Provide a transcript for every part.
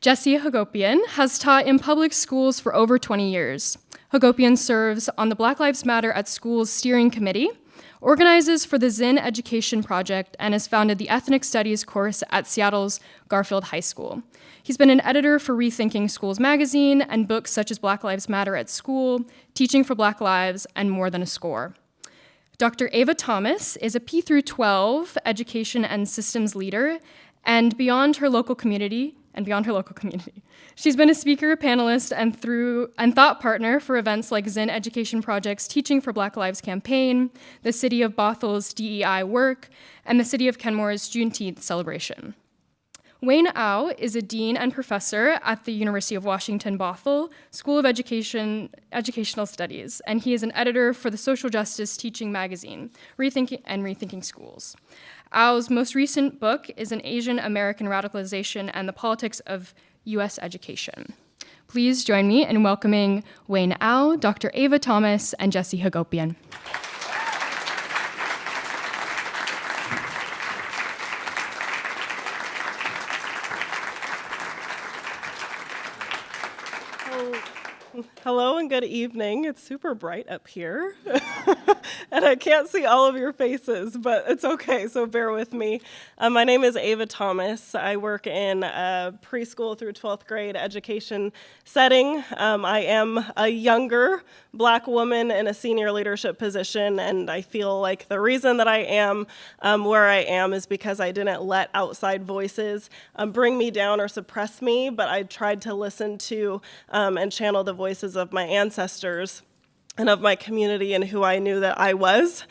Jesse Hagopian has taught in public schools for over 20 years. Hagopian serves on the Black Lives Matter at Schools Steering Committee, organizes for the Zinn Education Project, and has founded the Ethnic Studies course at Seattle's Garfield High School. He's been an editor for Rethinking Schools magazine and books such as Black Lives Matter at School, Teaching for Black Lives, and More Than a Score. Dr. Ayva Thomas is a P-12 education and systems leader and beyond her local community. She's been a speaker, panelist, and thought partner for events like Zinn Education Project's Teaching for Black Lives campaign, the City of Bothel's DEI work, and the City of Kenmore's Juneteenth celebration. Wayne Au is a dean and professor at the University of Washington Bothell School of Educational Studies, and he is an editor for the social justice teaching magazine, Rethinking Schools. Au's most recent book is An Asian American Radicalization and the Politics of U.S. Education. Please join me in welcoming Wayne Au, Dr. Ayva Thomas, and Jesse Hagopian. Hello and good evening. It's super bright up here, and I can't see all of your faces, but it's okay, so bear with me. My name is Ayva Thomas. I work in a preschool through 12th grade education setting. I am a younger Black woman in a senior leadership position, and I feel like the reason that I am where I am is because I didn't let outside voices bring me down or suppress me, but I tried to listen to and channel the voices of my ancestors and of my community and who I knew that I was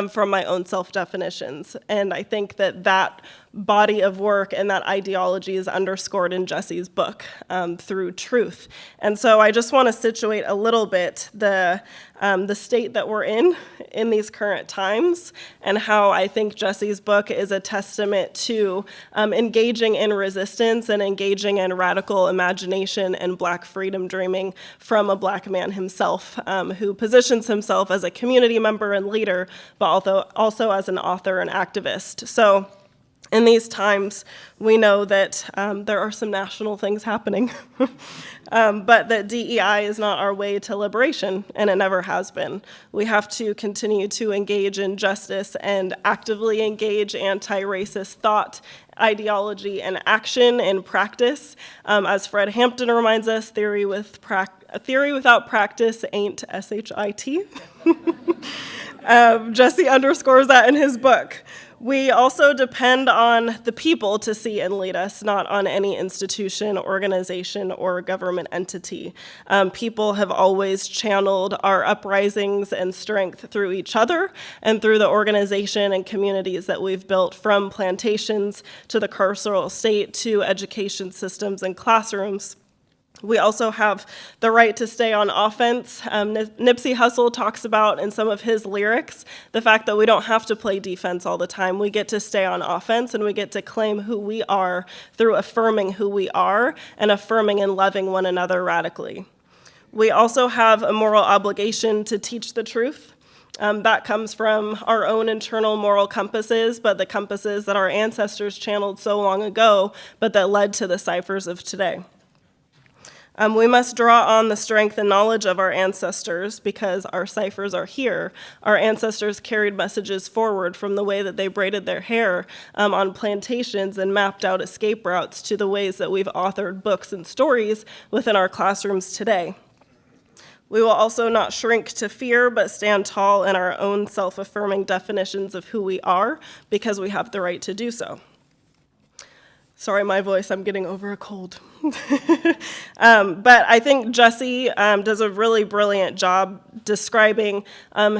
from my own self-definitions. And I think that that body of work and that ideology is underscored in Jesse's book through truth. And so I just want to situate a little bit the state that we're in these current times and how I think Jesse's book is a testament to engaging in resistance and engaging in radical imagination and Black freedom dreaming from a Black man himself who positions himself as a community member and leader, but also as an author and activist. So in these times, we know that there are some national things happening, but that DEI is not our way to liberation, and it never has been. We have to continue to engage in justice and actively engage anti-racist thought, ideology, and action and practice. As Fred Hampton reminds us, theory without practice ain't S-H-I-T. Jesse underscores that in his book. We also depend on the people to see and lead us, not on any institution, organization, or government entity. People have always channeled our uprisings and strength through each other and through the organization and communities that we've built, from plantations to the carceral state to education systems and classrooms. We also have the right to stay on offense. Nipsey Hussle talks about in some of his lyrics the fact that we don't have to play defense all the time. We get to stay on offense, and we get to claim who we are through affirming who we are and affirming and loving one another radically. We also have a moral obligation to teach the truth. That comes from our own internal moral compasses, but the compasses that our ancestors channeled so long ago, but that led to the ciphers of today. We must draw on the strength and knowledge of our ancestors because our ciphers are here. Our ancestors carried messages forward from the way that they braided their hair on plantations and mapped out escape routes to the ways that we've authored books and stories within our classrooms today. We will also not shrink to fear, but stand tall in our own self-affirming definitions of who we are because we have the right to do so. Sorry, my voice, I'm getting over a cold. But I think Jesse does a really brilliant job describing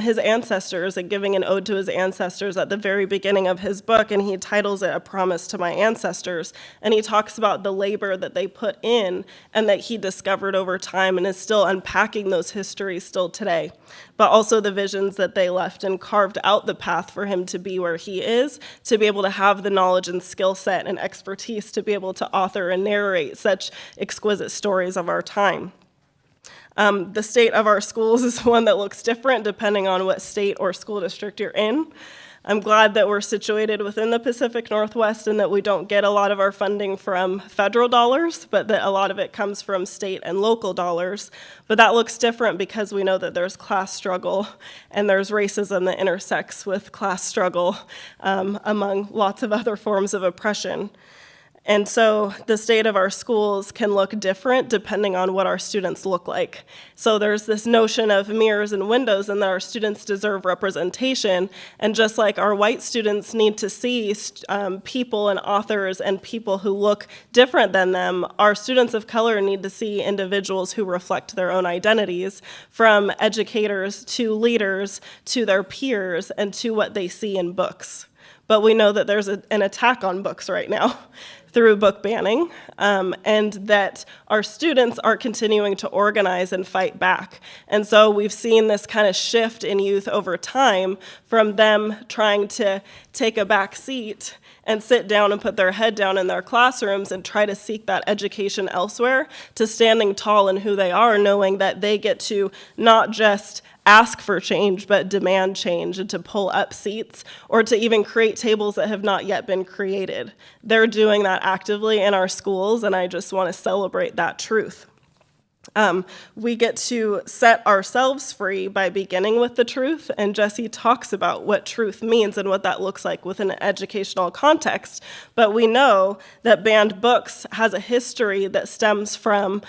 his ancestors and giving an ode to his ancestors at the very beginning of his book, and he titles it A Promise to My Ancestors, and he talks about the labor that they put in and that he discovered over time and is still unpacking those histories still today, but also the visions that they left and carved out the path for him to be where he is, to be able to have the knowledge and skill set and expertise to be able to author and narrate such exquisite stories of our time. The state of our schools is one that looks different depending on what state or school district you're in. I'm glad that we're situated within the Pacific Northwest and that we don't get a lot of our funding from federal dollars, but that a lot of it comes from state and local dollars. But that looks different because we know that there's class struggle and there's racism that intersects with class struggle among lots of other forms of oppression. And so the state of our schools can look different depending on what our students look like. So there's this notion of mirrors and windows and that our students deserve representation. And just like our white students need to see people and authors and people who look different than them, our students of color need to see individuals who reflect their own identities, from educators to leaders to their peers and to what they see in books. But we know that there's an attack on books right now through book banning, and that our students are continuing to organize and fight back. And so we've seen this kind of shift in youth over time from them trying to take a back seat and sit down and put their head down in their classrooms and try to seek that education elsewhere, to standing tall in who they are, knowing that they get to not just ask for change, but demand change, and to pull up seats or to even create tables that have not yet been created. They're doing that actively in our schools, and I just want to celebrate that truth. We get to set ourselves free by beginning with the truth, and Jesse talks about what truth means and what that looks like within an educational context. But we know that banned books has a history that stems from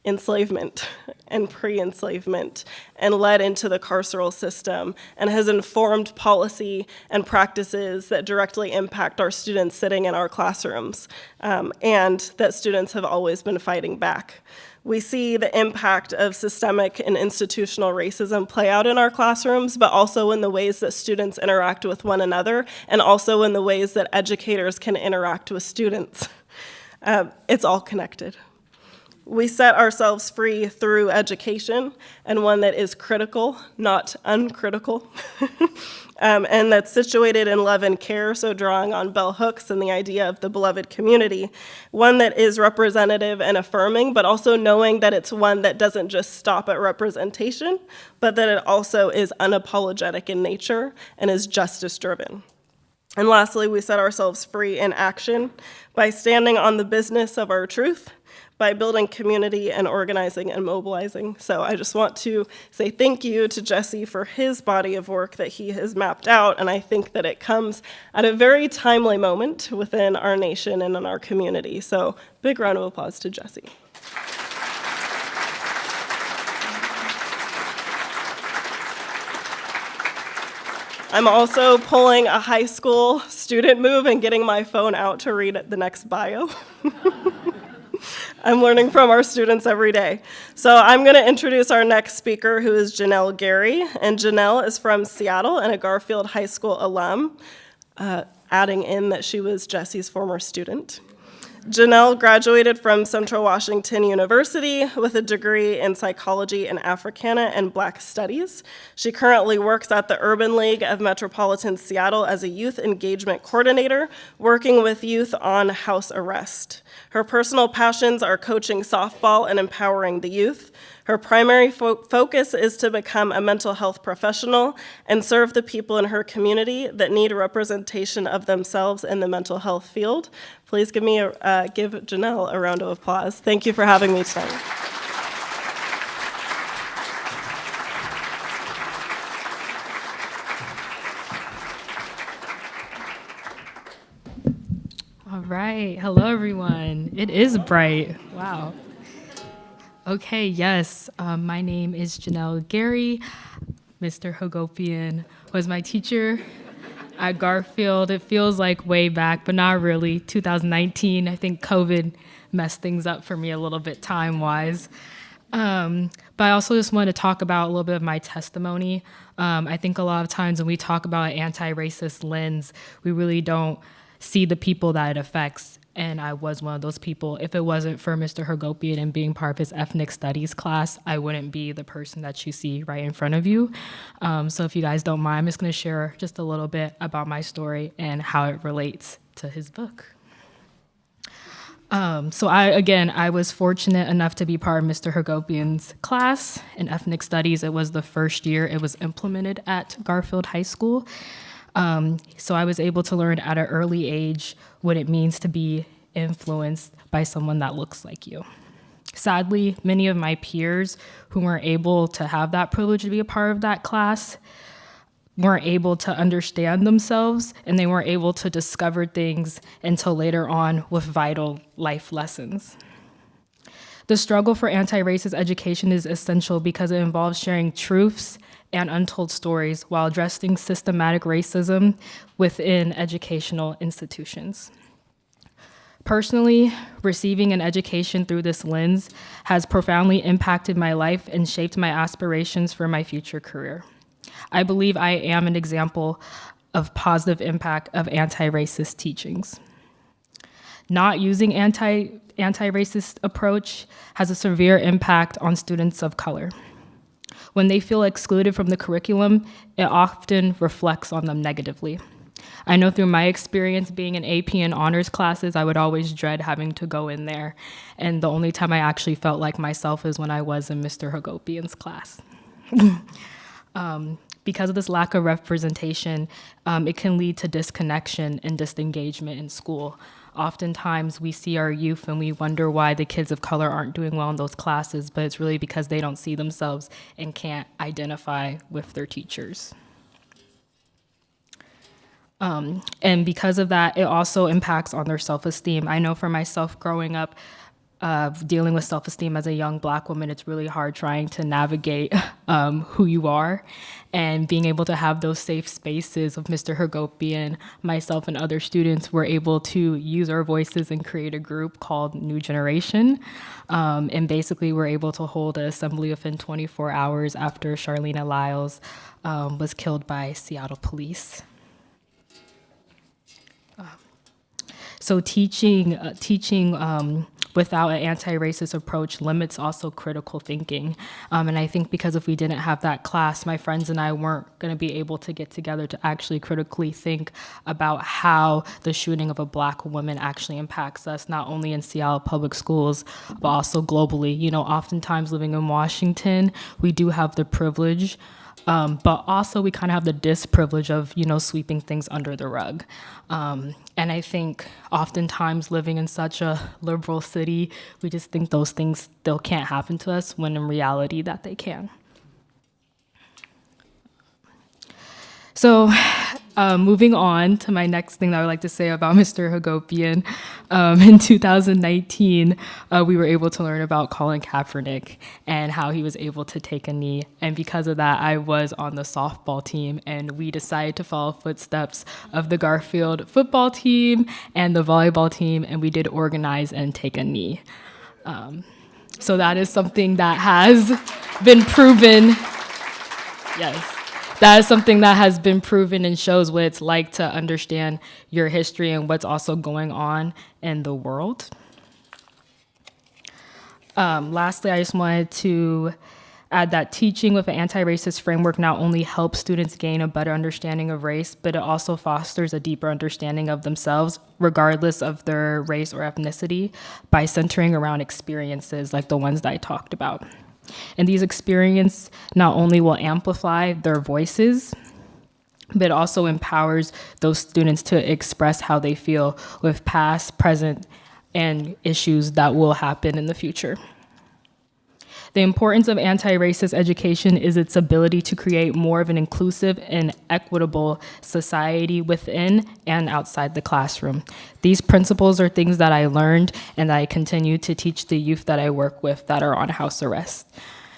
enslavement and pre-enslavement and led into the carceral system and has informed policy and practices that directly impact our students sitting in our classrooms, and that students have always been fighting back. We see the impact of systemic and institutional racism play out in our classrooms, but also in the ways that students interact with one another, and also in the ways that educators can interact with students. It's all connected. We set ourselves free through education, and one that is critical, not uncritical, and that's situated in love and care, so drawing on bell hooks and the idea of the beloved community. One that is representative and affirming, but also knowing that it's one that doesn't just stop at representation, but that it also is unapologetic in nature and is justice-driven. And lastly, we set ourselves free in action by standing on the business of our truth, by building community and organizing and mobilizing. So I just want to say thank you to Jesse for his body of work that he has mapped out, and I think that it comes at a very timely moment within our nation and in our community. So big round of applause to Jesse. I'm also pulling a high school student move and getting my phone out to read the next bio. I'm learning from our students every day. So I'm going to introduce our next speaker, who is Janelle Gary. And Janelle is from Seattle and a Garfield High School alum, adding in that she was Jesse's former student. Janelle graduated from Central Washington University with a degree in psychology and Africana and Black studies. She currently works at the Urban League of Metropolitan Seattle as a youth engagement coordinator, working with youth on house arrest. Her personal passions are coaching softball and empowering the youth. Her primary focus is to become a mental health professional and serve the people in her community that need representation of themselves in the mental health field. Please give Janelle a round of applause. Thank you for having me tonight. All right. Hello, everyone. It is bright. Wow. Okay, yes. My name is Janelle Gary. Mr. Hagopian was my teacher at Garfield. It feels like way back, but not really. 2019, I think COVID messed things up for me a little bit time-wise. But I also just want to talk about a little bit of my testimony. I think a lot of times when we talk about an anti-racist lens, we really don't see the people that it affects. And I was one of those people. If it wasn't for Mr. Hagopian and being part of his ethnic studies class, I wouldn't be the person that you see right in front of you. So if you guys don't mind, I'm just going to share just a little bit about my story and how it relates to his book. So I was fortunate enough to be part of Mr. Hagopian's class in ethnic studies. It was the first year it was implemented at Garfield High School. So I was able to learn at an early age what it means to be influenced by someone that looks like you. Sadly, many of my peers who weren't able to have that privilege to be a part of that class weren't able to understand themselves, and they weren't able to discover things until later on with vital life lessons. The struggle for anti-racist education is essential because it involves sharing truths and untold stories while addressing systematic racism within educational institutions. Personally, receiving an education through this lens has profoundly impacted my life and shaped my aspirations for my future career. I believe I am an example of positive impact of anti-racist teachings. Not using anti-racist approach has a severe impact on students of color. When they feel excluded from the curriculum, it often reflects on them negatively. I know through my experience being in AP and honors classes, I would always dread having to go in there. And the only time I actually felt like myself is when I was in Mr. Hagopian's class. Because of this lack of representation, it can lead to disconnection and disengagement in school. Oftentimes we see our youth and we wonder why the kids of color aren't doing well in those classes, but it's really because they don't see themselves and can't identify with their teachers. And because of that, it also impacts on their self-esteem. I know for myself growing up, dealing with self-esteem as a young Black woman, it's really hard trying to navigate who you are, and being able to have those safe spaces of Mr. Hagopian, myself and other students were able to use our voices and create a group called New Generation. And basically we're able to hold an assembly within 24 hours after Charlena Lyles was killed by Seattle police. So teaching without an anti-racist approach limits also critical thinking. And I think because if we didn't have that class, my friends and I weren't going to be able to get together to actually critically think about how the shooting of a Black woman actually impacts us, not only in Seattle public schools, but also globally. You know, oftentimes living in Washington, we do have the privilege, but also we kind of have the disprivilege of, you know, sweeping things under the rug. And I think oftentimes living in such a liberal city, we just think those things still can't happen to us, when in reality that they can. So moving on to my next thing that I would like to say about Mr. Hagopian. In 2019, we were able to learn about Colin Kaepernick and how he was able to take a knee. And because of that, I was on the softball team, and we decided to follow footsteps of the Garfield football team and the volleyball team, and we did organize and take a knee. So that is something that has been proven. Yes. That is something that has been proven and shows what it's like to understand your history and what's also going on in the world. Lastly, I just wanted to add that teaching with an anti-racist framework not only helps students gain a better understanding of race, but it also fosters a deeper understanding of themselves, regardless of their race or ethnicity, by centering around experiences like the ones that I talked about. And these experiences not only will amplify their voices, but also empowers those students to express how they feel with past, present, and issues that will happen in the future. The importance of anti-racist education is its ability to create more of an inclusive and equitable society within and outside the classroom. These principles are things that I learned and that I continue to teach the youth that I work with that are on house arrest.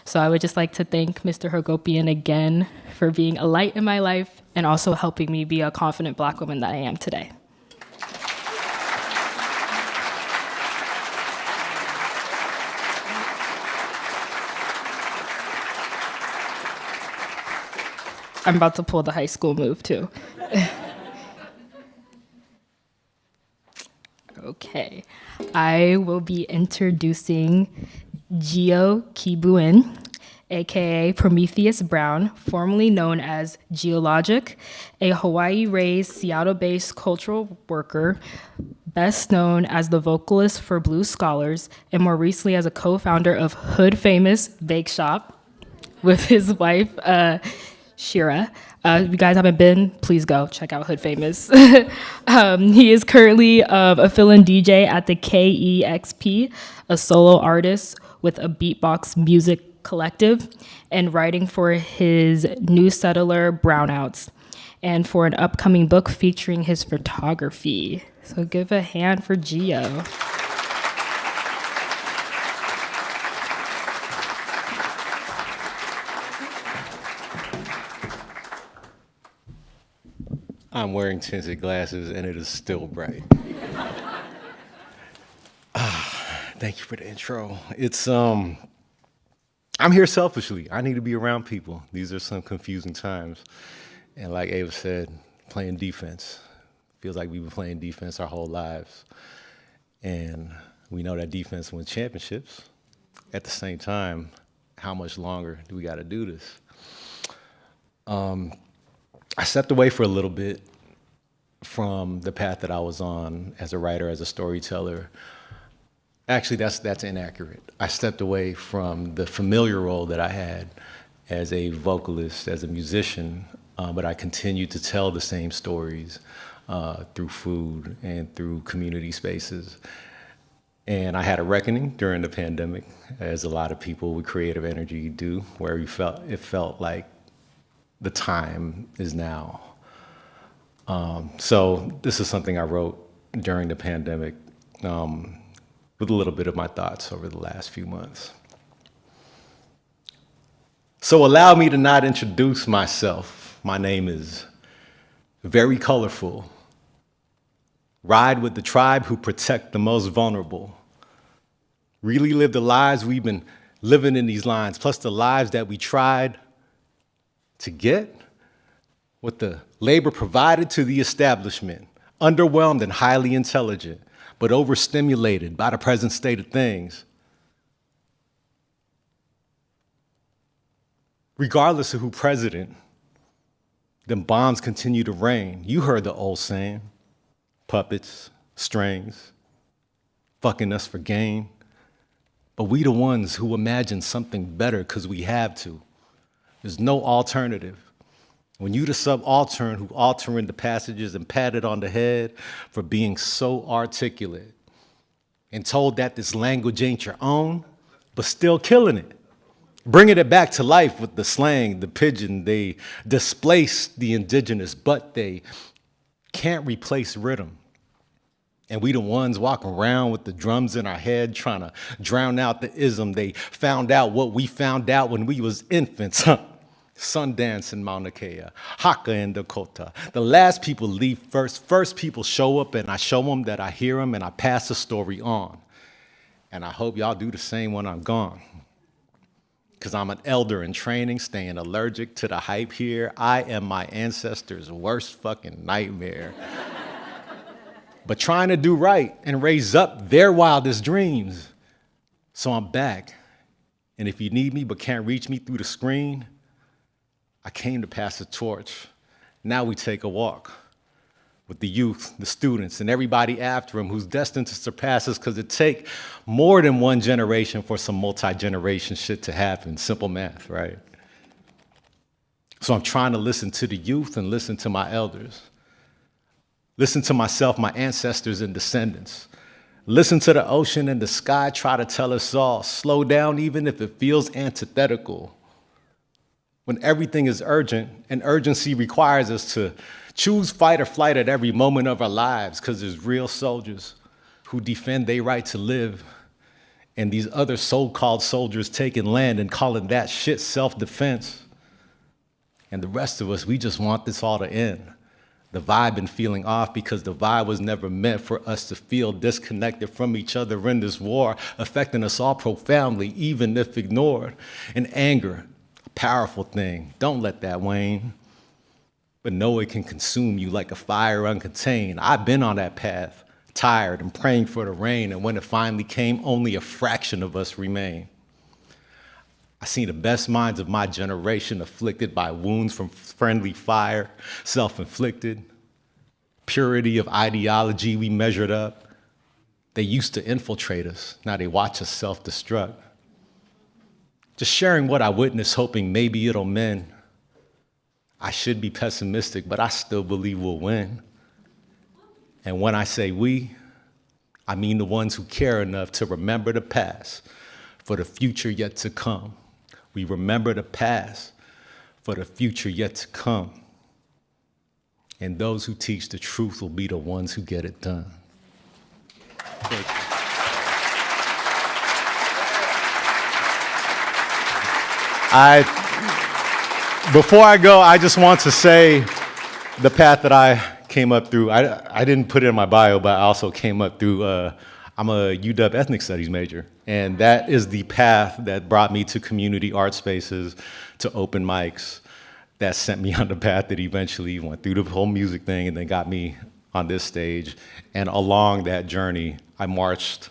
So I would just like to thank Mr. Hagopian again for being a light in my life and also helping me be a confident Black woman that I am today. I'm about to pull the high school move too. Okay, I will be introducing Geo Kibuin, aka Prometheus Brown, formerly known as Geologic, a Hawaii-raised, Seattle-based cultural worker, best known as the vocalist for Blue Scholars, and more recently as a co-founder of Hood Famous Bake Shop with his wife, Shira. If you guys haven't been, please go check out Hood Famous. He is currently a fill-in DJ at the KEXP, a solo artist with a beatbox music collective, and writing for his New Settler Brownouts, and for an upcoming book featuring his photography. So give a hand for Gio. I'm wearing tinted glasses and it is still bright. Thank you for the intro. I'm here selfishly. I need to be around people. These are some confusing times. And like Ayva said, playing defense. Feels like we've been playing defense our whole lives. And we know that defense wins championships. At the same time, how much longer do we gotta do this? I stepped away for a little bit from the path that I was on as a writer, as a storyteller. Actually, that's inaccurate. I stepped away from the familiar role that I had as a vocalist, as a musician, but I continued to tell the same stories through food and through community spaces. And I had a reckoning during the pandemic, as a lot of people with creative energy do, where it felt like the time is now. So this is something I wrote during the pandemic with a little bit of my thoughts over the last few months. So allow me to not introduce myself. My name is very colorful. Ride with the tribe who protect the most vulnerable. Really live the lives we've been living in these lines, plus the lives that we tried to get what the labor provided to the establishment, underwhelmed and highly intelligent, but overstimulated by the present state of things. Regardless of who president, them bombs continue to rain. You heard the old saying, puppets, strings, fucking us for gain. But we the ones who imagine something better because we have to. There's no alternative. When you the subaltern who altering the passages and patted on the head for being so articulate and told that this language ain't your own, but still killing it. Bringing it back to life with the slang, the pidgin, they displace the indigenous, but they can't replace rhythm. And we the ones walking around with the drums in our head trying to drown out the ism. They found out what we found out when we was infants. Sundance in Mauna Kea, Haka in Dakota. The last people leave first. First people show up and I show them that I hear them and I pass the story on. And I hope y'all do the same when I'm gone. Because I'm an elder in training, staying allergic to the hype here. I am my ancestors' worst fucking nightmare. But trying to do right and raise up their wildest dreams. So I'm back. And if you need me but can't reach me through the screen, I came to pass the torch. Now we take a walk with the youth, the students, and everybody after them who's destined to surpass us, because it takes more than one generation for some multi-generation shit to happen. Simple math, right? So I'm trying to listen to the youth and listen to my elders. Listen to myself, my ancestors and descendants. Listen to the ocean and the sky try to tell us all, slow down even if it feels antithetical. When everything is urgent, and urgency requires us to choose fight or flight at every moment of our lives, because there's real soldiers who defend their right to live, and these other so-called soldiers taking land and calling that shit self-defense. And the rest of us, we just want this all to end. The vibe been feeling off because the vibe was never meant for us to feel disconnected from each other in this war, affecting us all profoundly, even if ignored. And anger, a powerful thing. Don't let that wane. But know it can consume you like a fire uncontained. I've been on that path, tired and praying for the rain, and when it finally came, only a fraction of us remained. I seen the best minds of my generation afflicted by wounds from friendly fire, self-inflicted. Purity of ideology we measured up. They used to infiltrate us, now they watch us self-destruct. Just sharing what I witnessed, hoping maybe it'll mend. I should be pessimistic, but I still believe we'll win. And when I say we, I mean the ones who care enough to remember the past for the future yet to come. We remember the past for the future yet to come. And those who teach the truth will be the ones who get it done. Thank you. Before I go, I just want to say the path that I came up through. I didn't put it in my bio, but I also came up through, I'm a UW ethnic studies major. And that is the path that brought me to community art spaces, to open mics, that sent me on the path that eventually went through the whole music thing and then got me on this stage. And along that journey, I marched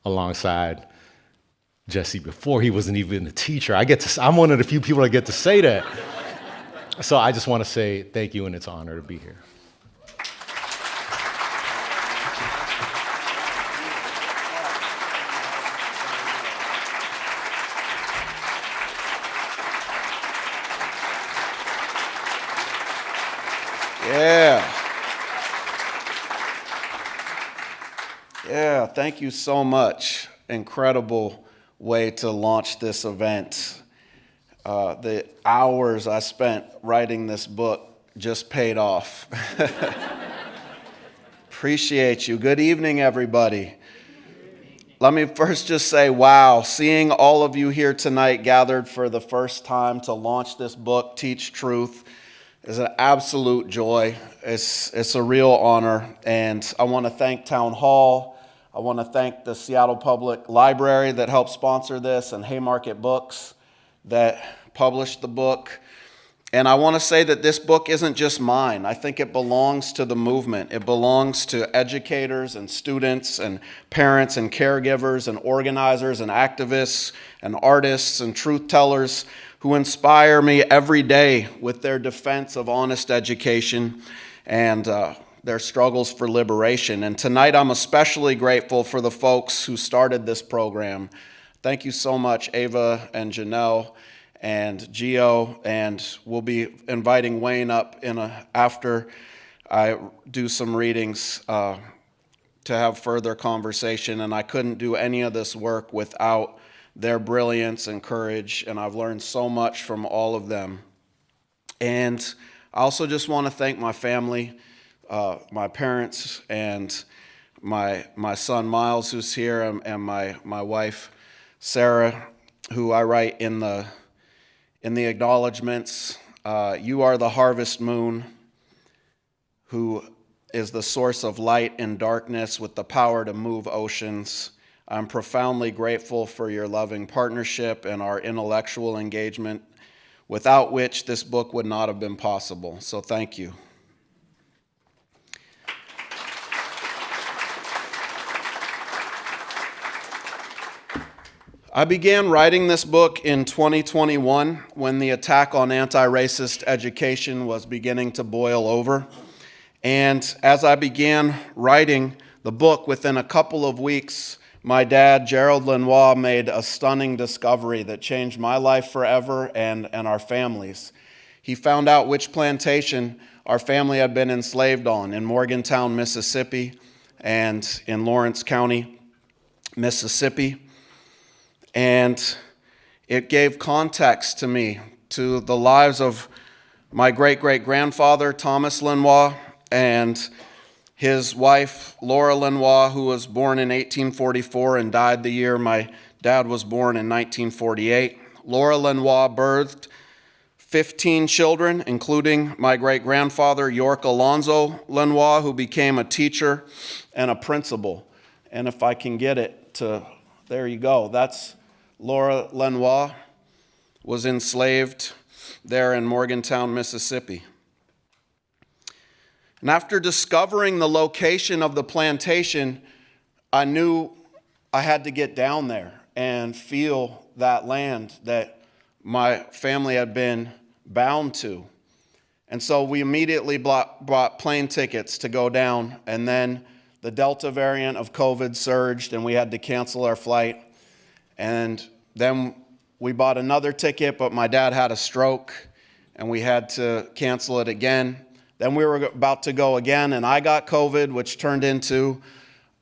alongside Jesse before he wasn't even a teacher. I'm one of the few people that get to say that. So I just want to say thank you, and it's an honor to be here. Yeah, thank you so much. Incredible way to launch this event. The hours I spent writing this book just paid off. Appreciate you. Good evening, everybody. Let me first just say, wow, seeing all of you here tonight gathered for the first time to launch this book, Teach Truth, is an absolute joy. It's a real honor. And I want to thank Town Hall. I want to thank the Seattle Public Library that helped sponsor this, and Haymarket Books that published the book. And I want to say that this book isn't just mine. I think it belongs to the movement. It belongs to educators and students and parents and caregivers and organizers and activists and artists and truth tellers who inspire me every day with their defense of honest education and their struggles for liberation. And tonight I'm especially grateful for the folks who started this program. Thank you so much, Ayva and Janelle and Gio, and we'll be inviting Wayne up after I do some readings to have further conversation. And I couldn't do any of this work without their brilliance and courage, and I've learned so much from all of them. And I also just want to thank my family, my parents, and my son Miles, who's here, and my wife Sarah, who I write in the acknowledgments. You are the harvest moon, who is the source of light in darkness with the power to move oceans. I'm profoundly grateful for your loving partnership and our intellectual engagement, without which this book would not have been possible. So thank you. I began writing this book in 2021 when the attack on anti-racist education was beginning to boil over. And as I began writing the book, within a couple of weeks, my dad, Gerald Lenoir, made a stunning discovery that changed my life forever and our family's. He found out which plantation our family had been enslaved on in Morgantown, Mississippi, and in Lawrence County, Mississippi. And it gave context to me, to the lives of my great-great-grandfather, Thomas Lenoir, and his wife, Laura Lenoir, who was born in 1844 and died the year my dad was born in 1948. Laura Lenoir birthed 15 children, including my great-grandfather, York Alonzo Lenoir, who became a teacher and a principal. And if I can get it to, there you go, that's Laura Lenoir, was enslaved there in Morgantown, Mississippi. And after discovering the location of the plantation, I knew I had to get down there and feel that land that my family had been bound to. And so we immediately bought plane tickets to go down, and then the Delta variant of COVID surged and we had to cancel our flight. And then we bought another ticket, but my dad had a stroke, and we had to cancel it again. Then we were about to go again, and I got COVID, which turned into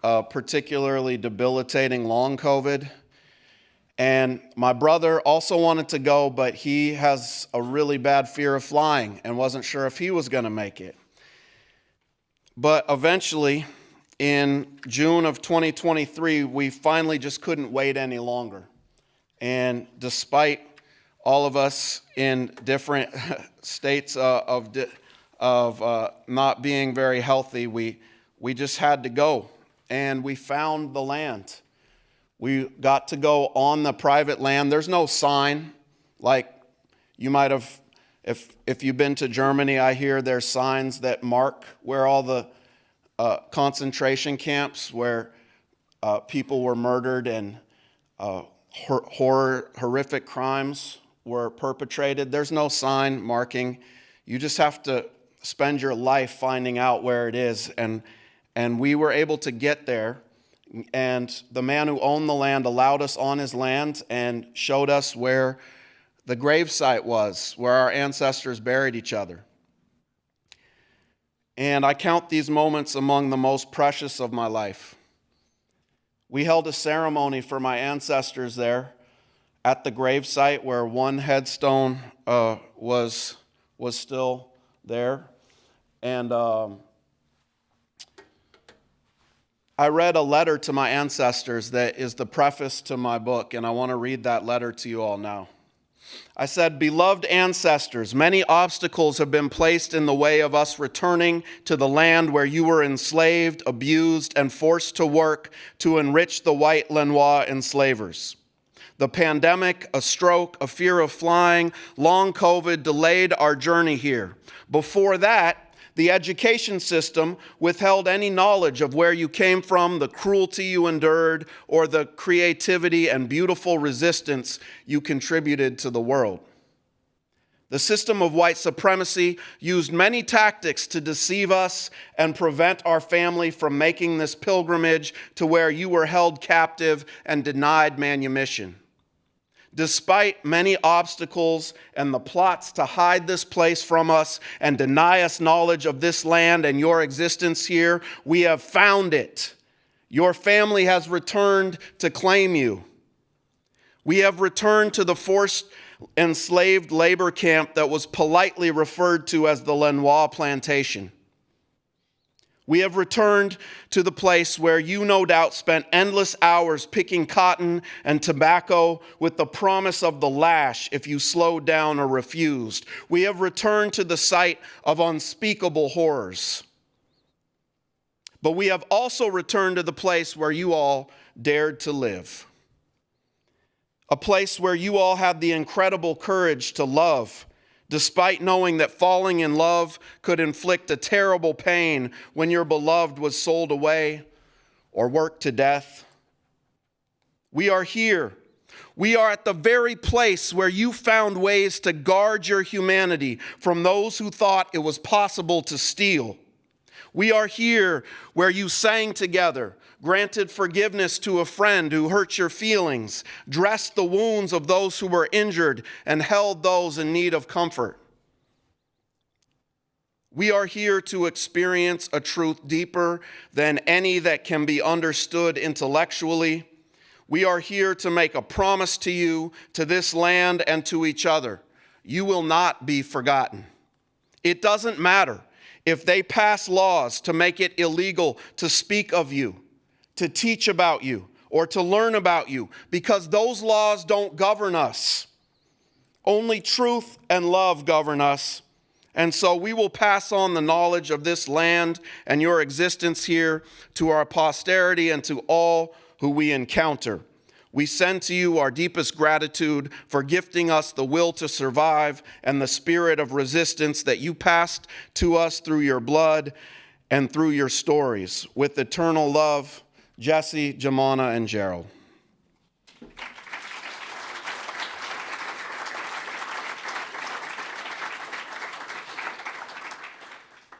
particularly debilitating long COVID. And my brother also wanted to go, but he has a really bad fear of flying and wasn't sure if he was going to make it. But eventually, in June of 2023, we finally just couldn't wait any longer. And despite all of us in different states of not being very healthy, we just had to go. And we found the land. We got to go on the private land. There's no sign like you might have, if you've been to Germany, I hear there's signs that mark where all the concentration camps where people were murdered and horrific crimes were perpetrated. There's no sign marking. You just have to spend your life finding out where it is. And we were able to get there. And the man who owned the land allowed us on his land and showed us where the gravesite was, where our ancestors buried each other. And I count these moments among the most precious of my life. We held a ceremony for my ancestors there at the gravesite where one headstone was still there. And I read a letter to my ancestors that is the preface to my book, and I want to read that letter to you all now. I said, "Beloved ancestors, many obstacles have been placed in the way of us returning to the land where you were enslaved, abused, and forced to work to enrich the white Lenoir enslavers. The pandemic, a stroke, a fear of flying, long COVID delayed our journey here. Before that, the education system withheld any knowledge of where you came from, the cruelty you endured, or the creativity and beautiful resistance you contributed to the world. The system of white supremacy used many tactics to deceive us and prevent our family from making this pilgrimage to where you were held captive and denied manumission. Despite many obstacles and the plots to hide this place from us and deny us knowledge of this land and your existence here, we have found it. Your family has returned to claim you. We have returned to the forced enslaved labor camp that was politely referred to as the Lenoir Plantation. We have returned to the place where you no doubt spent endless hours picking cotton and tobacco with the promise of the lash if you slowed down or refused. We have returned to the site of unspeakable horrors. But we have also returned to the place where you all dared to live. A place where you all had the incredible courage to love, despite knowing that falling in love could inflict a terrible pain when your beloved was sold away or worked to death. We are here. We are at the very place where you found ways to guard your humanity from those who thought it was possible to steal. We are here where you sang together, granted forgiveness to a friend who hurt your feelings, dressed the wounds of those who were injured, and held those in need of comfort. We are here to experience a truth deeper than any that can be understood intellectually. We are here to make a promise to you, to this land, and to each other. You will not be forgotten. It doesn't matter if they pass laws to make it illegal to speak of you, to teach about you, or to learn about you, because those laws don't govern us. Only truth and love govern us. And so we will pass on the knowledge of this land and your existence here to our posterity and to all who we encounter. We send to you our deepest gratitude for gifting us the will to survive and the spirit of resistance that you passed to us through your blood and through your stories. With eternal love, Jesse, Jamana, and Gerald.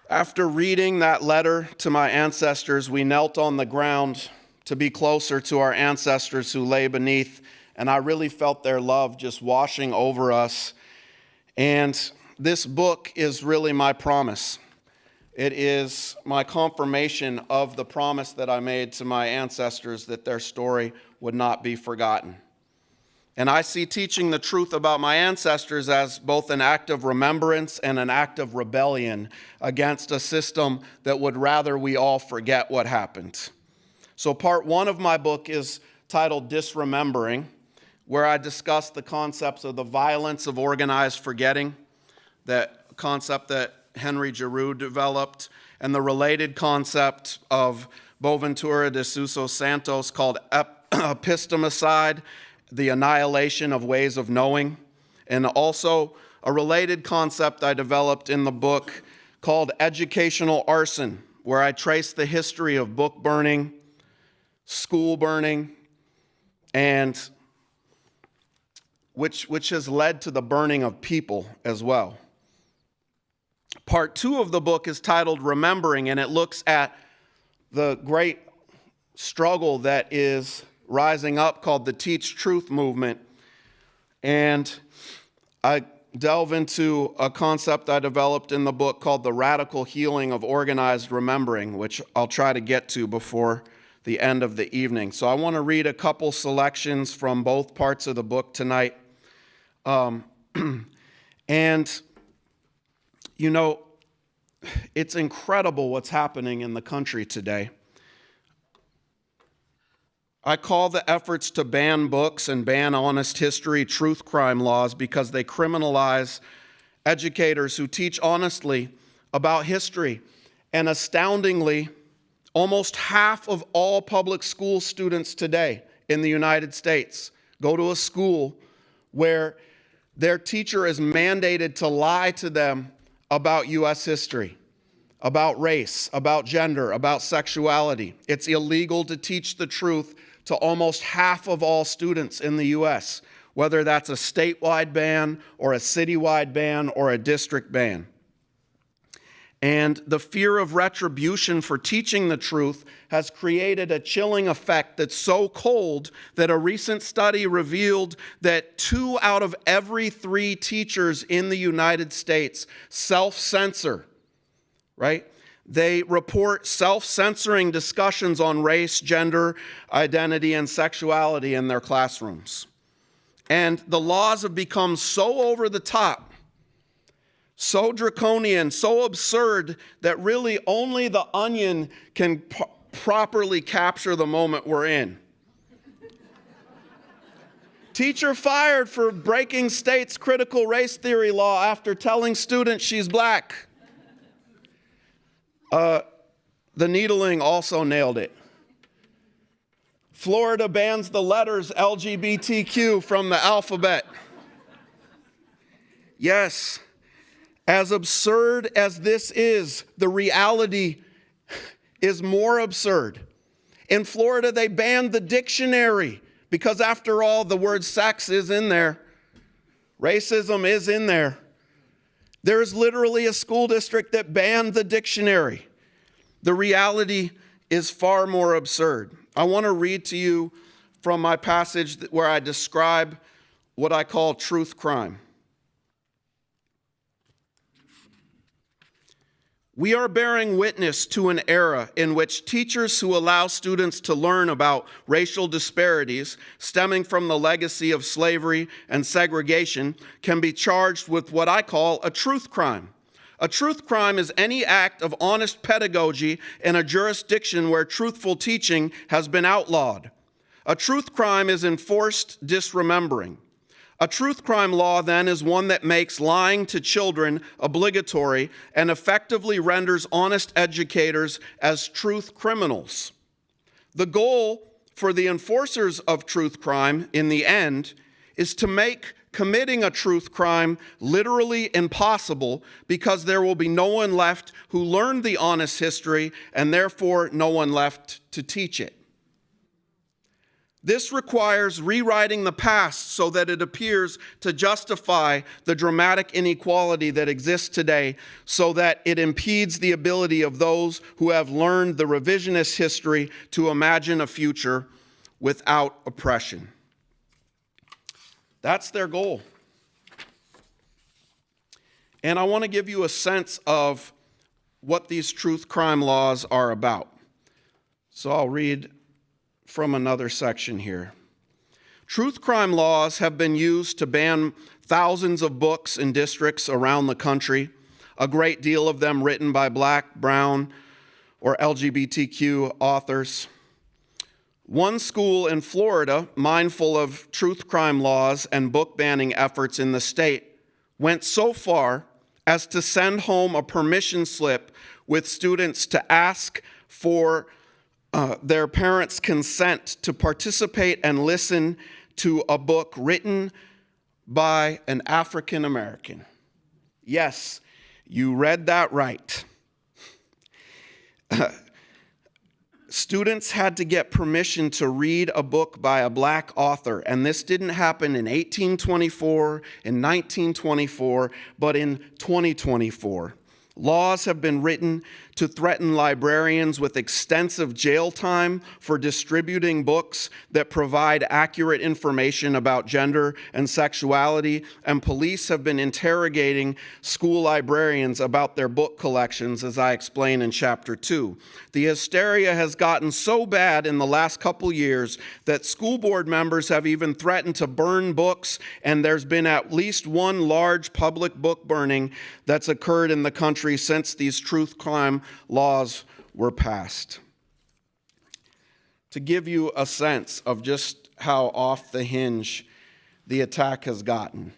After reading that letter to my ancestors, we knelt on the ground to be closer to our ancestors who lay beneath, and I really felt their love just washing over us. And this book is really my promise. It is my confirmation of the promise that I made to my ancestors that their story would not be forgotten. And I see teaching the truth about my ancestors as both an act of remembrance and an act of rebellion against a system that would rather we all forget what happened. So part one of my book is titled Disremembering, where I discuss the concepts of the violence of organized forgetting, that concept that Henry Giroux developed, and the related concept of Boaventura de Sousa Santos called epistemicide, the annihilation of ways of knowing, and also a related concept I developed in the book called educational arson, where I trace the history of book burning, school burning, and which has led to the burning of people as well. Part two of the book is titled Remembering, and it looks at the great struggle that is rising up called the Teach Truth movement. And I delve into a concept I developed in the book called the radical healing of organized remembering, which I'll try to get to before the end of the evening. So I want to read a couple selections from both parts of the book tonight. And, you know, it's incredible what's happening in the country today. I call the efforts to ban books and ban honest history truth crime laws because they criminalize educators who teach honestly about history. And astoundingly, almost half of all public school students today in the United States go to a school where their teacher is mandated to lie to them about U.S. history, about race, about gender, about sexuality. It's illegal to teach the truth to almost half of all students in the U.S., whether that's a statewide ban or a citywide ban or a district ban. And the fear of retribution for teaching the truth has created a chilling effect that's so cold that a recent study revealed that 2 out of every 3 teachers in the United States self-censor, right? They report self-censoring discussions on race, gender, identity, and sexuality in their classrooms. And the laws have become so over the top, so draconian, so absurd that really only The Onion can properly capture the moment we're in. Teacher fired for breaking state's critical race theory law after telling students she's black. The Needling also nailed it. Florida bans the letters LGBTQ from the alphabet. Yes, as absurd as this is, the reality is more absurd. In Florida, they banned the dictionary because, after all, the word sex is in there. Racism is in there. There is literally a school district that banned the dictionary. The reality is far more absurd. I want to read to you from my passage where I describe what I call truth crime. We are bearing witness to an era in which teachers who allow students to learn about racial disparities stemming from the legacy of slavery and segregation can be charged with what I call a truth crime. A truth crime is any act of honest pedagogy in a jurisdiction where truthful teaching has been outlawed. A truth crime is enforced disremembering. A truth crime law, then, is one that makes lying to children obligatory and effectively renders honest educators as truth criminals. The goal for the enforcers of truth crime, in the end, is to make committing a truth crime literally impossible because there will be no one left who learned the honest history and therefore no one left to teach it. This requires rewriting the past so that it appears to justify the dramatic inequality that exists today, so that it impedes the ability of those who have learned the revisionist history to imagine a future without oppression. That's their goal. And I want to give you a sense of what these truth crime laws are about. So I'll read from another section here. Truth crime laws have been used to ban thousands of books in districts around the country, a great deal of them written by Black, brown, or LGBTQ authors. One school in Florida, mindful of truth crime laws and book banning efforts in the state, went so far as to send home a permission slip with students to ask for their parents' consent to participate and listen to a book written by an African American. Yes, you read that right. Students had to get permission to read a book by a Black author, and this didn't happen in 1824, in 1924, but in 2024. Laws have been written to threaten librarians with extensive jail time for distributing books that provide accurate information about gender and sexuality, and police have been interrogating school librarians about their book collections, as I explain in Chapter 2. The hysteria has gotten so bad in the last couple years that school board members have even threatened to burn books, and there's been at least one large public book burning that's occurred in the country since these truth crime laws were passed. To give you a sense of just how off the hinge the attack has gotten.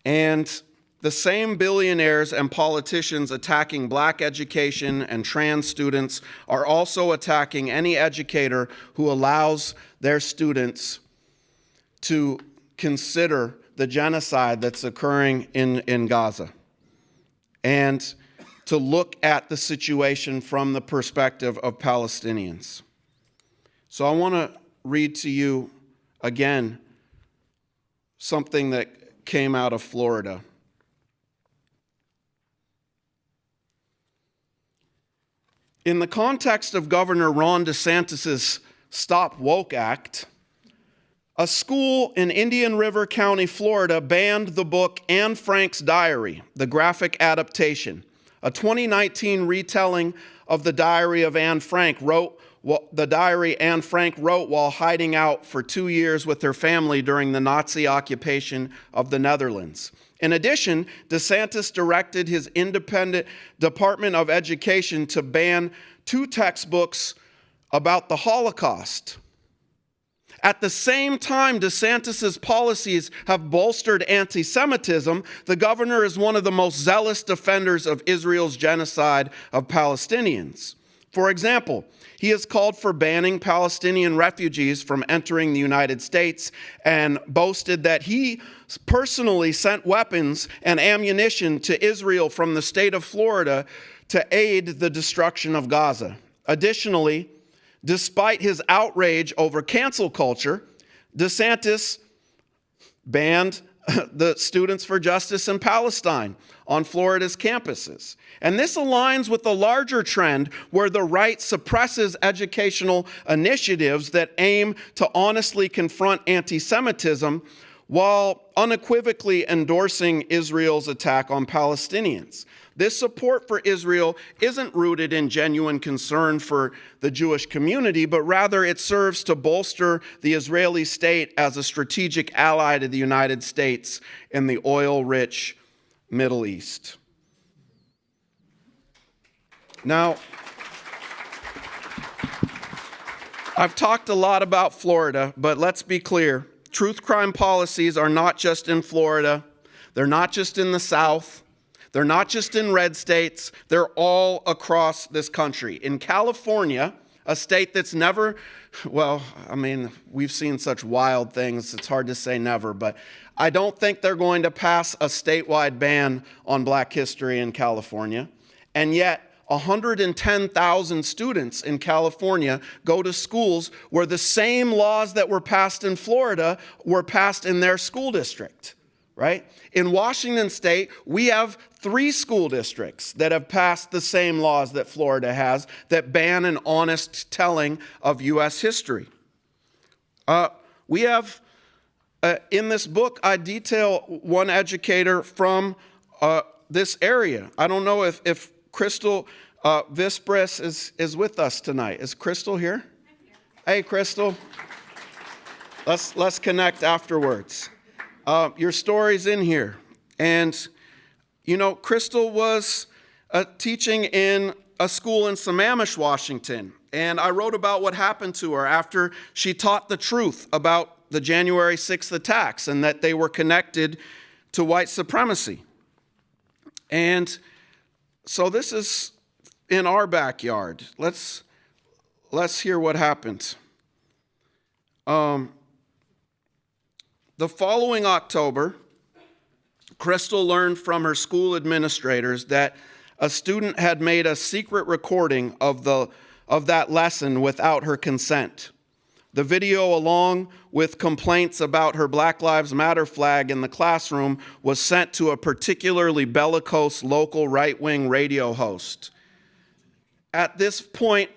And the same billionaires and politicians attacking Black education and trans students are also attacking any educator who allows their students to consider the genocide that's occurring in Gaza, and to look at the situation from the perspective of Palestinians. So I want to read to you again something that came out of Florida. In the context of Governor Ron DeSantis' Stop Woke Act, a school in Indian River County, Florida, banned the book Anne Frank's Diary, the graphic adaptation. A 2019 retelling of the diary of Anne Frank wrote while hiding out for 2 years with her family during the Nazi occupation of the Netherlands. In addition, DeSantis directed his independent Department of Education to ban 2 textbooks about the Holocaust. At the same time DeSantis' policies have bolstered anti-Semitism, the governor is one of the most zealous defenders of Israel's genocide of Palestinians. For example, he has called for banning Palestinian refugees from entering the United States and boasted that he personally sent weapons and ammunition to Israel from the state of Florida to aid the destruction of Gaza. Additionally, despite his outrage over cancel culture, DeSantis banned the Students for Justice in Palestine on Florida's campuses. And this aligns with the larger trend where the right suppresses educational initiatives that aim to honestly confront anti-Semitism while unequivocally endorsing Israel's attack on Palestinians. This support for Israel isn't rooted in genuine concern for the Jewish community, but rather it serves to bolster the Israeli state as a strategic ally to the United States in the oil-rich Middle East. Now, I've talked a lot about Florida, but let's be clear. Truth crime policies are not just in Florida. They're not just in the South. They're not just in red states, they're all across this country. In California, a state that's never, we've seen such wild things, it's hard to say never, but I don't think they're going to pass a statewide ban on Black history in California. And yet, 110,000 students in California go to schools where the same laws that were passed in Florida were passed in their school district, right? In Washington state, we have 3 school districts that have passed the same laws that Florida has that ban an honest telling of U.S. history. We have, in this book, I detail one educator from this area. I don't know if Crystal Vispris is with us tonight. Is Crystal here? I'm here. Hey, Crystal. Let's connect afterwards. Your story's in here. And, you know, Crystal was teaching in a school in Sammamish, Washington. And I wrote about what happened to her after she taught the truth about the January 6th attacks and that they were connected to white supremacy. And so this is in our backyard. Let's hear what happened. The following October, Crystal learned from her school administrators that a student had made a secret recording of that lesson without her consent. The video, along with complaints about her Black Lives Matter flag in the classroom, was sent to a particularly bellicose local right-wing radio host. At this point,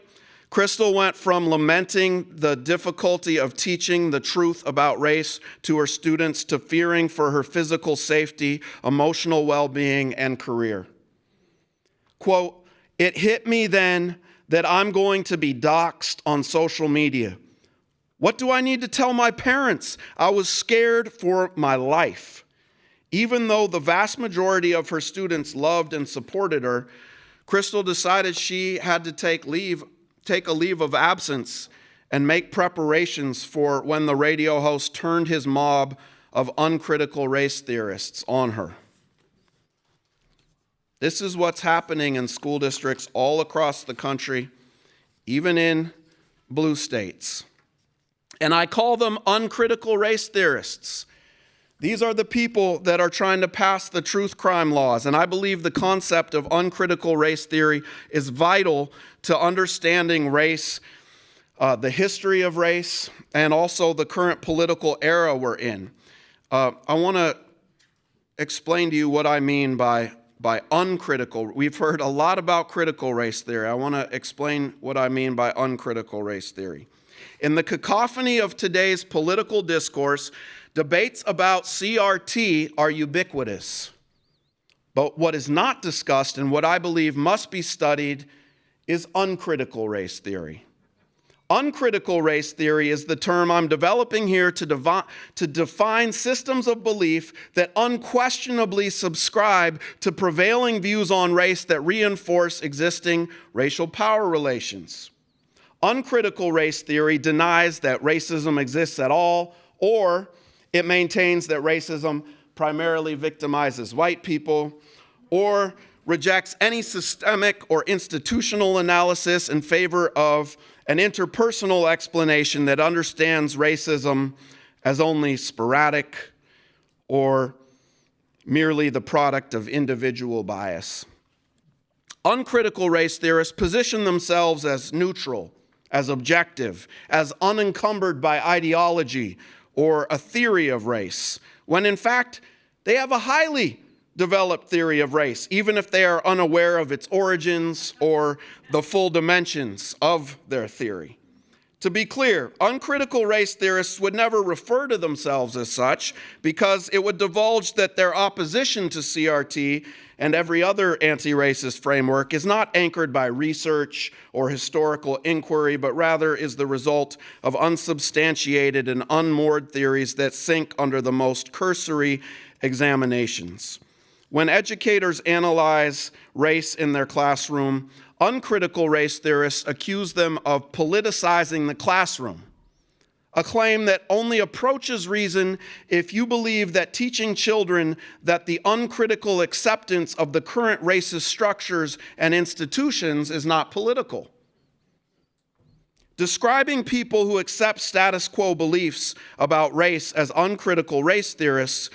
Crystal went from lamenting the difficulty of teaching the truth about race to her students to fearing for her physical safety, emotional well-being, and career. Quote, "It hit me then that I'm going to be doxxed on social media. What do I need to tell my parents? I was scared for my life." Even though the vast majority of her students loved and supported her, Crystal decided she had to take a leave of absence and make preparations for when the radio host turned his mob of uncritical race theorists on her. This is what's happening in school districts all across the country, even in blue states. And I call them uncritical race theorists. These are the people that are trying to pass the truth crime laws, and I believe the concept of uncritical race theory is vital to understanding race, the history of race, and also the current political era we're in. I want to explain to you what I mean by uncritical. We've heard a lot about critical race theory. I want to explain what I mean by uncritical race theory. In the cacophony of today's political discourse, debates about CRT are ubiquitous. But what is not discussed and what I believe must be studied is uncritical race theory. Uncritical race theory is the term I'm developing here to define systems of belief that unquestionably subscribe to prevailing views on race that reinforce existing racial power relations. Uncritical race theory denies that racism exists at all, or it maintains that racism primarily victimizes white people, or rejects any systemic or institutional analysis in favor of an interpersonal explanation that understands racism as only sporadic or merely the product of individual bias. Uncritical race theorists position themselves as neutral, as objective, as unencumbered by ideology or a theory of race, when in fact they have a highly developed theory of race, even if they are unaware of its origins or the full dimensions of their theory. To be clear, uncritical race theorists would never refer to themselves as such because it would divulge that their opposition to CRT and every other anti-racist framework is not anchored by research or historical inquiry, but rather is the result of unsubstantiated and unmoored theories that sink under the most cursory examinations. When educators analyze race in their classroom, uncritical race theorists accuse them of politicizing the classroom, a claim that only approaches reason if you believe that teaching children that the uncritical acceptance of the current racist structures and institutions is not political. Describing people who accept status quo beliefs about race as uncritical race theorists,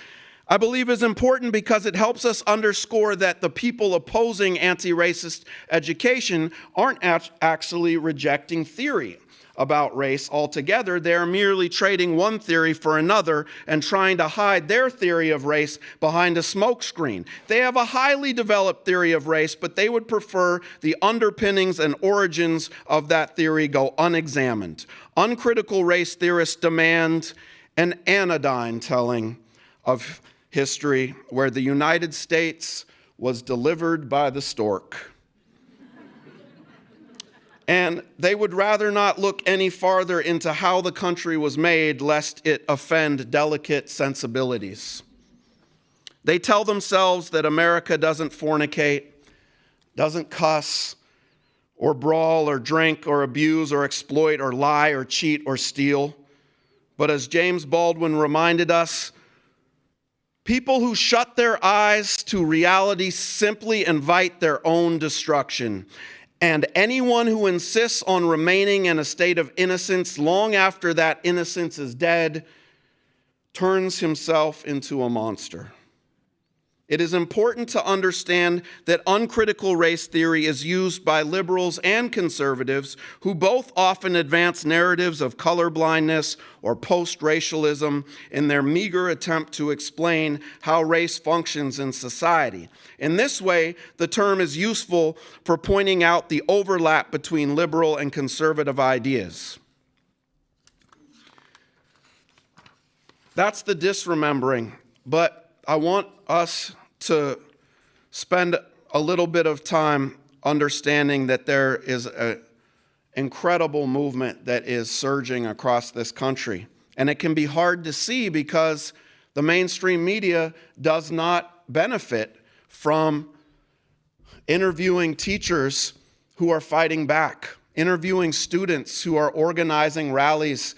I believe, is important because it helps us underscore that the people opposing anti-racist education aren't actually rejecting theory about race altogether. They're merely trading one theory for another and trying to hide their theory of race behind a smokescreen. They have a highly developed theory of race, but they would prefer the underpinnings and origins of that theory go unexamined. Uncritical race theorists demand an anodyne telling of history where the United States was delivered by the stork. And they would rather not look any farther into how the country was made, lest it offend delicate sensibilities. They tell themselves that America doesn't fornicate, doesn't cuss, or brawl, or drink, or abuse, or exploit, or lie, or cheat, or steal. But as James Baldwin reminded us, people who shut their eyes to reality simply invite their own destruction. And anyone who insists on remaining in a state of innocence long after that innocence is dead turns himself into a monster. It is important to understand that uncritical race theory is used by liberals and conservatives who both often advance narratives of colorblindness or post-racialism in their meager attempt to explain how race functions in society. In this way, the term is useful for pointing out the overlap between liberal and conservative ideas. That's the disremembering, but I want us to spend a little bit of time understanding that there is an incredible movement that is surging across this country. And it can be hard to see because the mainstream media does not benefit from interviewing teachers who are fighting back, interviewing students who are organizing rallies,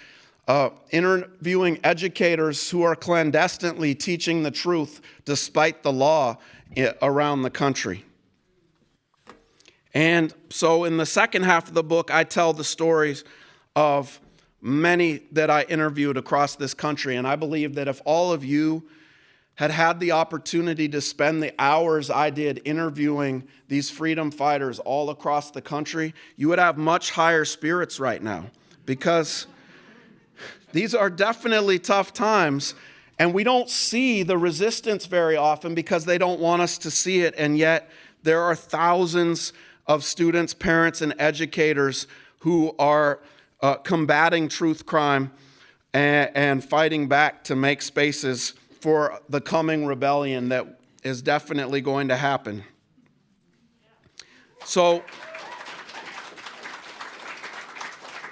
interviewing educators who are clandestinely teaching the truth despite the law around the country. And so in the second half of the book, I tell the stories of many that I interviewed across this country. And I believe that if all of you had had the opportunity to spend the hours I did interviewing these freedom fighters all across the country, you would have much higher spirits right now, because these are definitely tough times, and we don't see the resistance very often because they don't want us to see it, and yet there are thousands of students, parents, and educators who are combating truth crime and fighting back to make spaces for the coming rebellion that is definitely going to happen. So,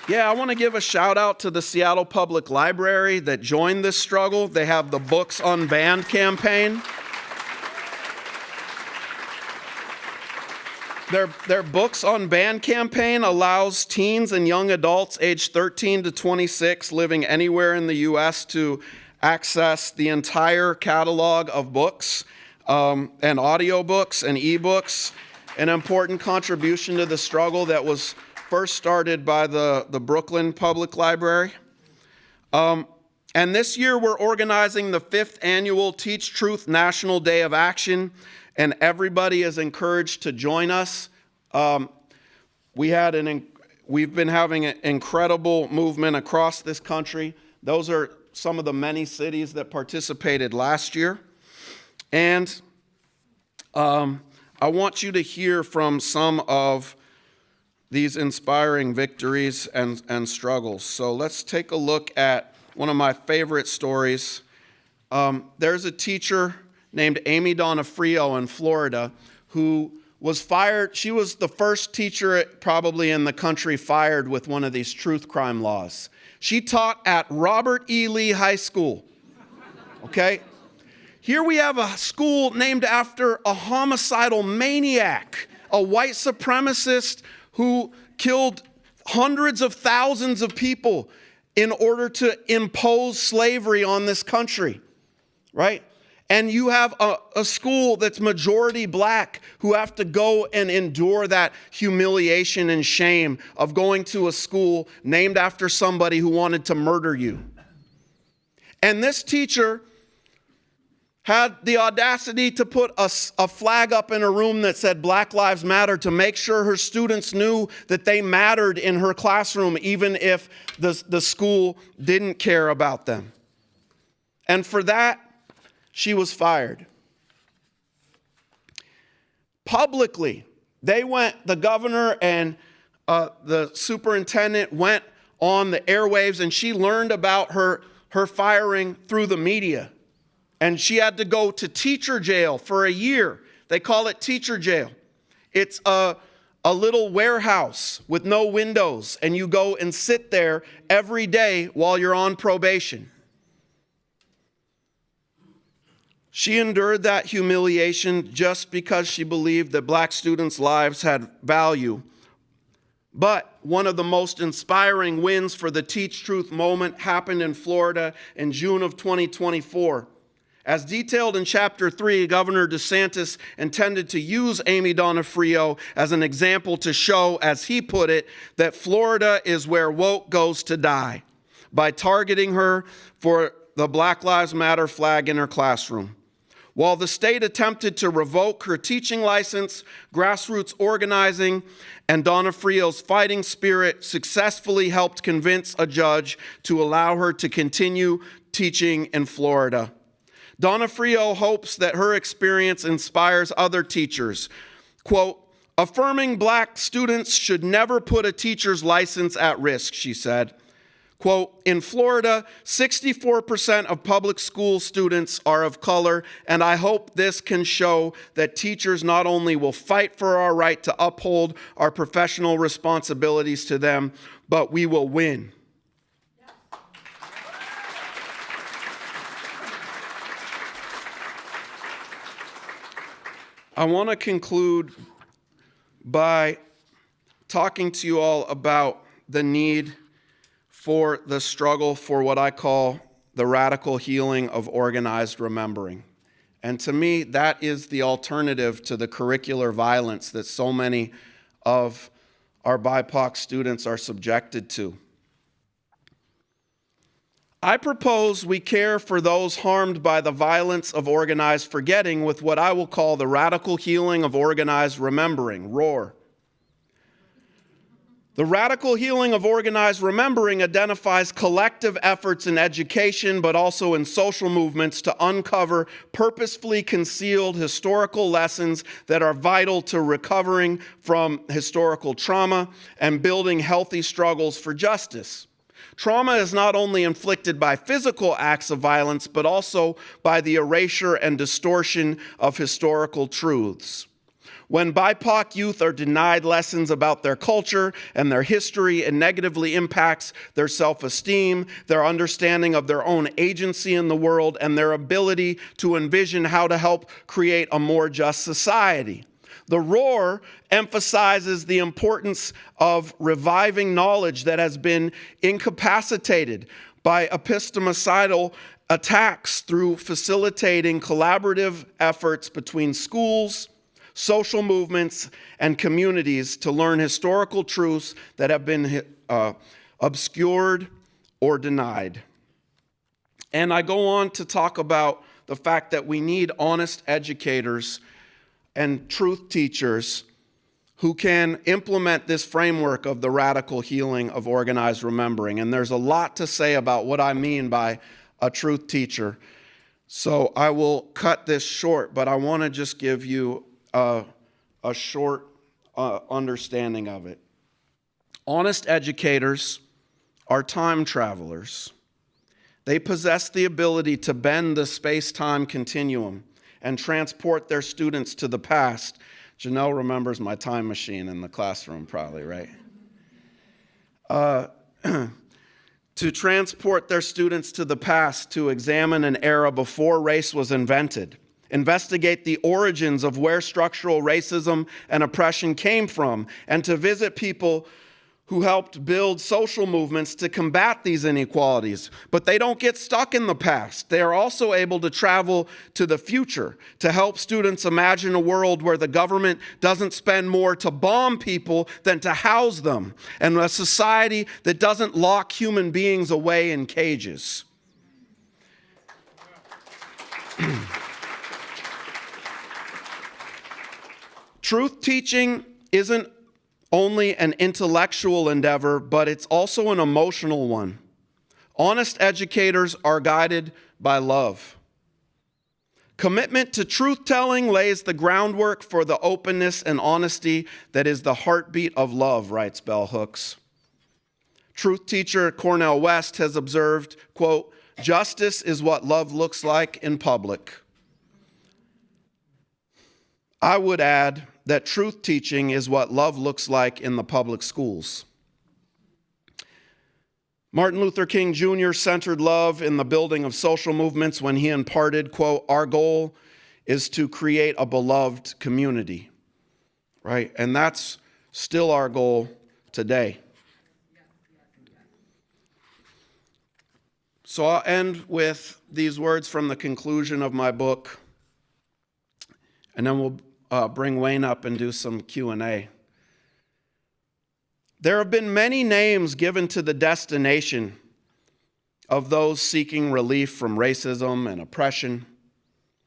yeah, I want to give a shout out to the Seattle Public Library that joined this struggle. They have the Books Unbanned campaign. Their Books Unbanned campaign allows teens and young adults aged 13 to 26 living anywhere in the U.S. to access the entire catalog of books and audiobooks and ebooks, an important contribution to the struggle that was first started by the Brooklyn Public Library. And this year we're organizing the 5th annual Teach Truth National Day of Action, and everybody is encouraged to join us. We've been having an incredible movement across this country. Those are some of the many cities that participated last year. And I want you to hear from some of these inspiring victories and struggles. So let's take a look at one of my favorite stories. There's a teacher named Amy Donofrio in Florida who was fired. She was the first teacher probably in the country fired with one of these truth crime laws. She taught at Robert E. Lee High School, okay? Here we have a school named after a homicidal maniac, a white supremacist who killed hundreds of thousands of people in order to impose slavery on this country, right? And you have a school that's majority black who have to go and endure that humiliation and shame of going to a school named after somebody who wanted to murder you. And this teacher had the audacity to put a flag up in a room that said Black Lives Matter to make sure her students knew that they mattered in her classroom, even if the school didn't care about them. And for that, she was fired. Publicly, the governor and the superintendent went on the airwaves, and she learned about her firing through the media. And she had to go to teacher jail for a year. They call it teacher jail. It's a little warehouse with no windows, and you go and sit there every day while you're on probation. She endured that humiliation just because she believed that black students' lives had value. But one of the most inspiring wins for the Teach Truth moment happened in Florida in June of 2024. As detailed in Chapter 3, Governor DeSantis intended to use Amy Donofrio as an example to show, as he put it, that Florida is where woke goes to die, by targeting her for the Black Lives Matter flag in her classroom. While the state attempted to revoke her teaching license, grassroots organizing and Donofrio's fighting spirit successfully helped convince a judge to allow her to continue teaching in Florida. Donofrio hopes that her experience inspires other teachers. Quote, affirming black students should never put a teacher's license at risk, she said. Quote, in Florida, 64% of public school students are of color, and I hope this can show that teachers not only will fight for our right to uphold our professional responsibilities to them, but we will win. I want to conclude by talking to you all about the need for the struggle for what I call the radical healing of organized remembering. And to me, that is the alternative to the curricular violence that so many of our BIPOC students are subjected to. I propose we care for those harmed by the violence of organized forgetting with what I will call the radical healing of organized remembering, ROAR. The radical healing of organized remembering identifies collective efforts in education, but also in social movements to uncover purposefully concealed historical lessons that are vital to recovering from historical trauma and building healthy struggles for justice. Trauma is not only inflicted by physical acts of violence, but also by the erasure and distortion of historical truths. When BIPOC youth are denied lessons about their culture and their history, it negatively impacts their self-esteem, their understanding of their own agency in the world, and their ability to envision how to help create a more just society. The ROAR emphasizes the importance of reviving knowledge that has been incapacitated by epistemicital attacks through facilitating collaborative efforts between schools, social movements, and communities to learn historical truths that have been obscured or denied. And I go on to talk about the fact that we need honest educators and truth teachers who can implement this framework of the radical healing of organized remembering. And there's a lot to say about what I mean by a truth teacher. So I will cut this short, but I want to just give you a short understanding of it. Honest educators are time travelers. They possess the ability to bend the space-time continuum and transport their students to the past. Janelle remembers my time machine in the classroom probably, right? To transport their students to the past to examine an era before race was invented, investigate the origins of where structural racism and oppression came from, and to visit people who helped build social movements to combat these inequalities. But they don't get stuck in the past. They are also able to travel to the future to help students imagine a world where the government doesn't spend more to bomb people than to house them, and a society that doesn't lock human beings away in cages. Truth teaching isn't only an intellectual endeavor, but it's also an emotional one. Honest educators are guided by love. Commitment to truth-telling lays the groundwork for the openness and honesty that is the heartbeat of love, writes Bell Hooks. Truth teacher Cornel West has observed, quote, justice is what love looks like in public. I would add that truth teaching is what love looks like in the public schools. Martin Luther King Jr. centered love in the building of social movements when he imparted, quote, "Our goal is to create a beloved community," right? And that's still our goal today. So I'll end with these words from the conclusion of my book, and then we'll bring Wayne up and do some Q&A. There have been many names given to the destination of those seeking relief from racism and oppression.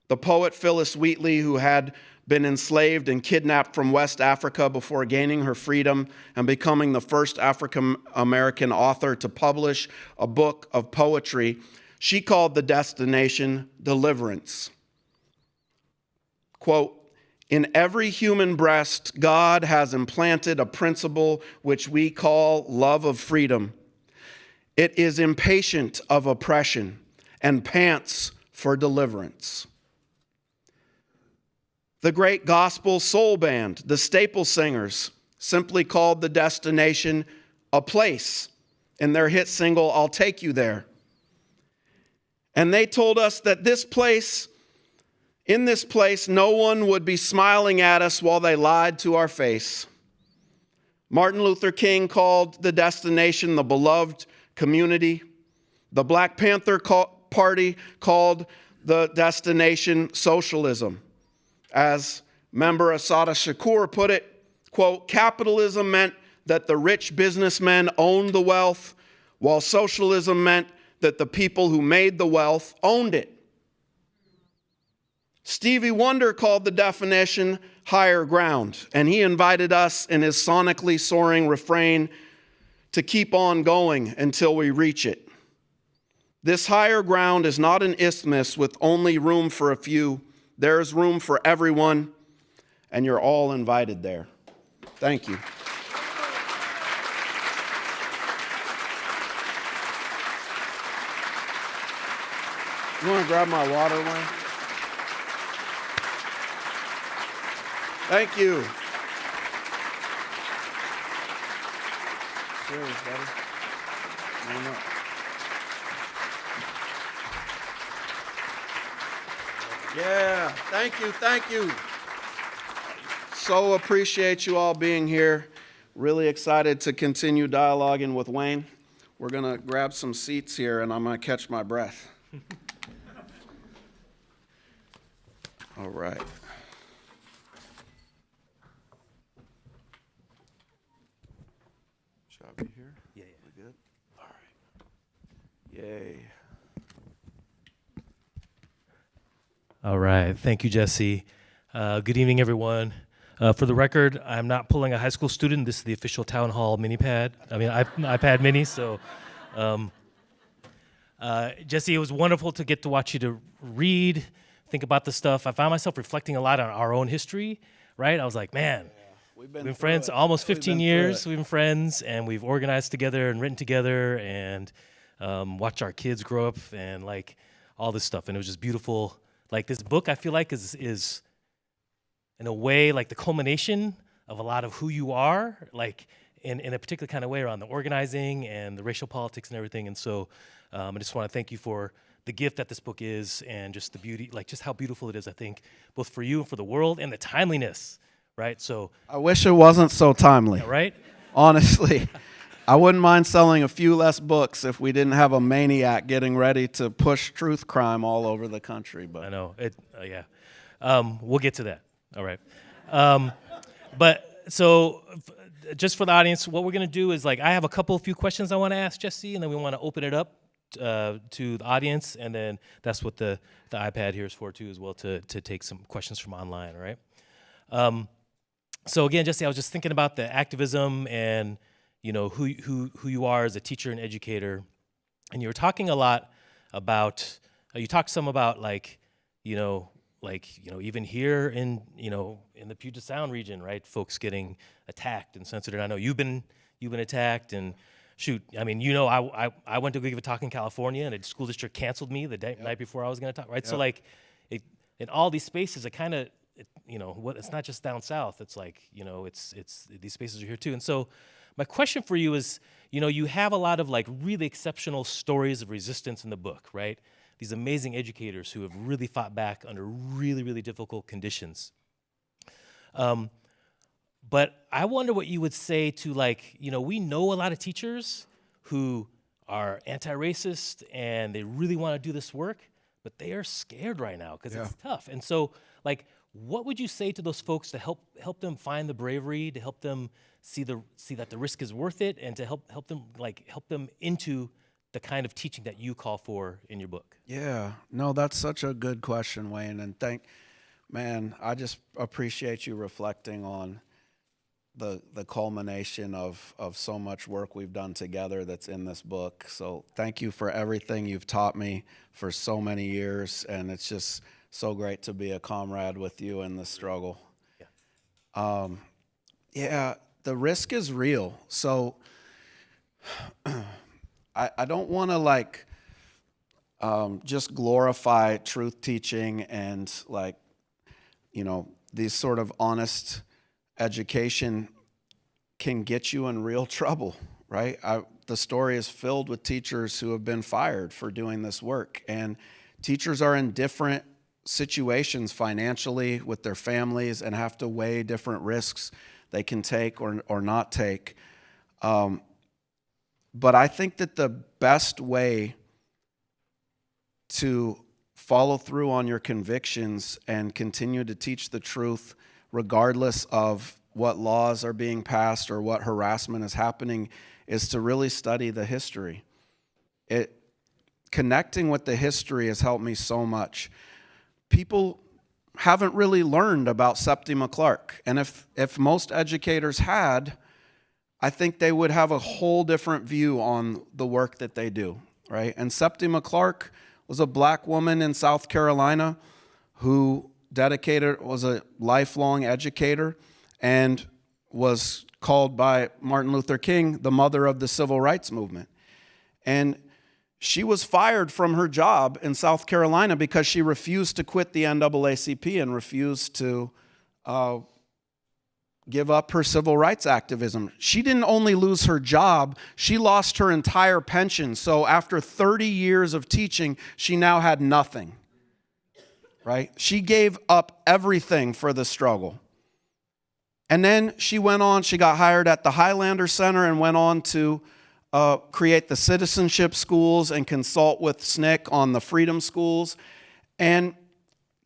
The poet Phyllis Wheatley, who had been enslaved and kidnapped from West Africa before gaining her freedom and becoming the first African-American author to publish a book of poetry, she called the destination deliverance. Quote, "In every human breast, God has implanted a principle which we call love of freedom. It is impatient of oppression and pants for deliverance." The great gospel soul band, the Staple Singers, simply called the destination a place in their hit single, "I'll Take You There." And they told us that in this place, no one would be smiling at us while they lied to our face. Martin Luther King called the destination the beloved community. The Black Panther Party called the destination socialism. As member Assata Shakur put it, quote, "Capitalism meant that the rich businessmen owned the wealth, while socialism meant that the people who made the wealth owned it." Stevie Wonder called the definition higher ground, and he invited us in his sonically soaring refrain to keep on going until we reach it. This higher ground is not an isthmus with only room for a few. There is room for everyone, and you're all invited there. Thank you. You want to grab my water, Wayne? Thank you. Cheers, buddy. Warm up. Yeah, thank you. So appreciate you all being here. Really excited to continue dialoguing with Wayne. We're going to grab some seats here, and I'm going to catch my breath. All right. Should I be here? Yeah. We good? All right. Yay. All right. Thank you, Jesse. Good evening, everyone. For the record, I'm not pulling a high school student. This is the official town hall iPad mini. So, Jesse, it was wonderful to get to watch you to read, think about the stuff. I found myself reflecting a lot on our own history, right? I was like, man, we've been friends almost 15 years. We've been friends, and we've organized together and written together and watched our kids grow up and, like, all this stuff. And it was just beautiful. Like, this book, I feel like, is in a way, like, the culmination of a lot of who you are, like, in a particular kind of way around the organizing and the racial politics and everything. And so I just want to thank you for the gift that this book is and just the beauty, like, just how beautiful it is, I think, both for you and for the world, and the timeliness, right? So I wish it wasn't so timely. Yeah, right? Honestly. I wouldn't mind selling a few less books if we didn't have a maniac getting ready to push truth crime all over the country. But I know it. Yeah, we'll get to that. All right. But so, just for the audience, what we're gonna do is, like, I have a few questions I want to ask Jesse, and then we want to open it up to the audience, and then that's what the iPad here is for too, as well, to take some questions from online. All right. So again, Jesse, I was just thinking about the activism and, you know, who you are as a teacher and educator, and you were talking a lot about, you talked some about, like, even here in the Puget Sound region, right, folks getting attacked and censored. And I know you've been attacked, and shoot, I mean, I went to go give a talk in California, and a school district canceled me the night before I was going to talk, right? Yep. So, like, in all these spaces, it kind of it's not just down south. It's like, it's these spaces are here too. And so my question for you is, you have a lot of like really exceptional stories of resistance in the book, right? These amazing educators who have really fought back under really, really difficult conditions. But I wonder what you would say to, like, we know a lot of teachers who are anti-racist and they really want to do this work, but they are scared right now because it's tough. And so, like, what would you say to those folks to help them find the bravery, to help them see that the risk is worth it, and to help them into the kind of teaching that you call for in your book? Yeah, no, that's such a good question, Wayne, and man, I just appreciate you reflecting on the culmination of so much work we've done together that's in this book. So thank you for everything you've taught me for so many years, and it's just so great to be a comrade with you in this struggle. Yeah, the risk is real. So I don't want to just glorify truth teaching and these sort of honest education can get you in real trouble, right? The story is filled with teachers who have been fired for doing this work, and teachers are in different situations financially with their families and have to weigh different risks they can take or not take. But I think that the best way to follow through on your convictions and continue to teach the truth regardless of what laws are being passed or what harassment is happening is to really study the history. Connecting with the history has helped me so much. People haven't really learned about Septima Clark, and if most educators had, I think they would have a whole different view on the work that they do, right? And Septima Clark was a black woman in South Carolina who was a lifelong educator and was called by Martin Luther King the mother of the civil rights movement. And she was fired from her job in South Carolina because she refused to quit the NAACP and refused to give up her civil rights activism. She didn't only lose her job, she lost her entire pension. So after 30 years of teaching, she now had nothing. Right? She gave up everything for the struggle. And then she got hired at the Highlander Center and went on to create the citizenship schools and consult with SNCC on the freedom schools. And,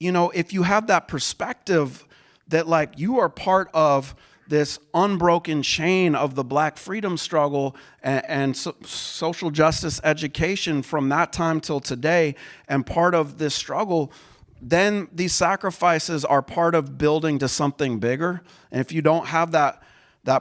if you have that perspective that you are part of this unbroken chain of the black freedom struggle and social justice education from that time till today, and part of this struggle, then these sacrifices are part of building to something bigger. And if you don't have that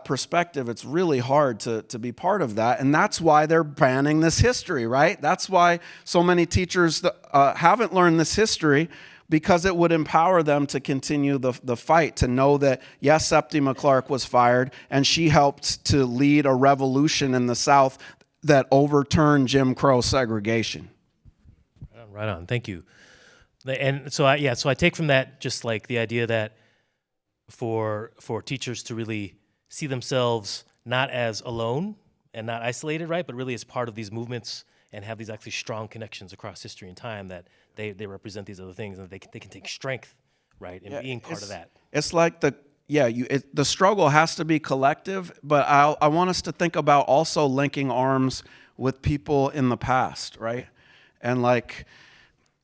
perspective, it's really hard to be part of that. And that's why they're banning this history, right? That's why so many teachers haven't learned this history, because it would empower them to continue the fight, to know that, yes, Septima Clark was fired, and she helped to lead a revolution in the South that overturned Jim Crow segregation. Right on. Thank you. And so I take from that just like the idea that for teachers to really see themselves not as alone and not isolated, right, but really as part of these movements and have these actually strong connections across history and time, that they represent these other things, and they can take strength, right, in being part of that. It's like the struggle has to be collective, but I want us to think about also linking arms with people in the past, right? And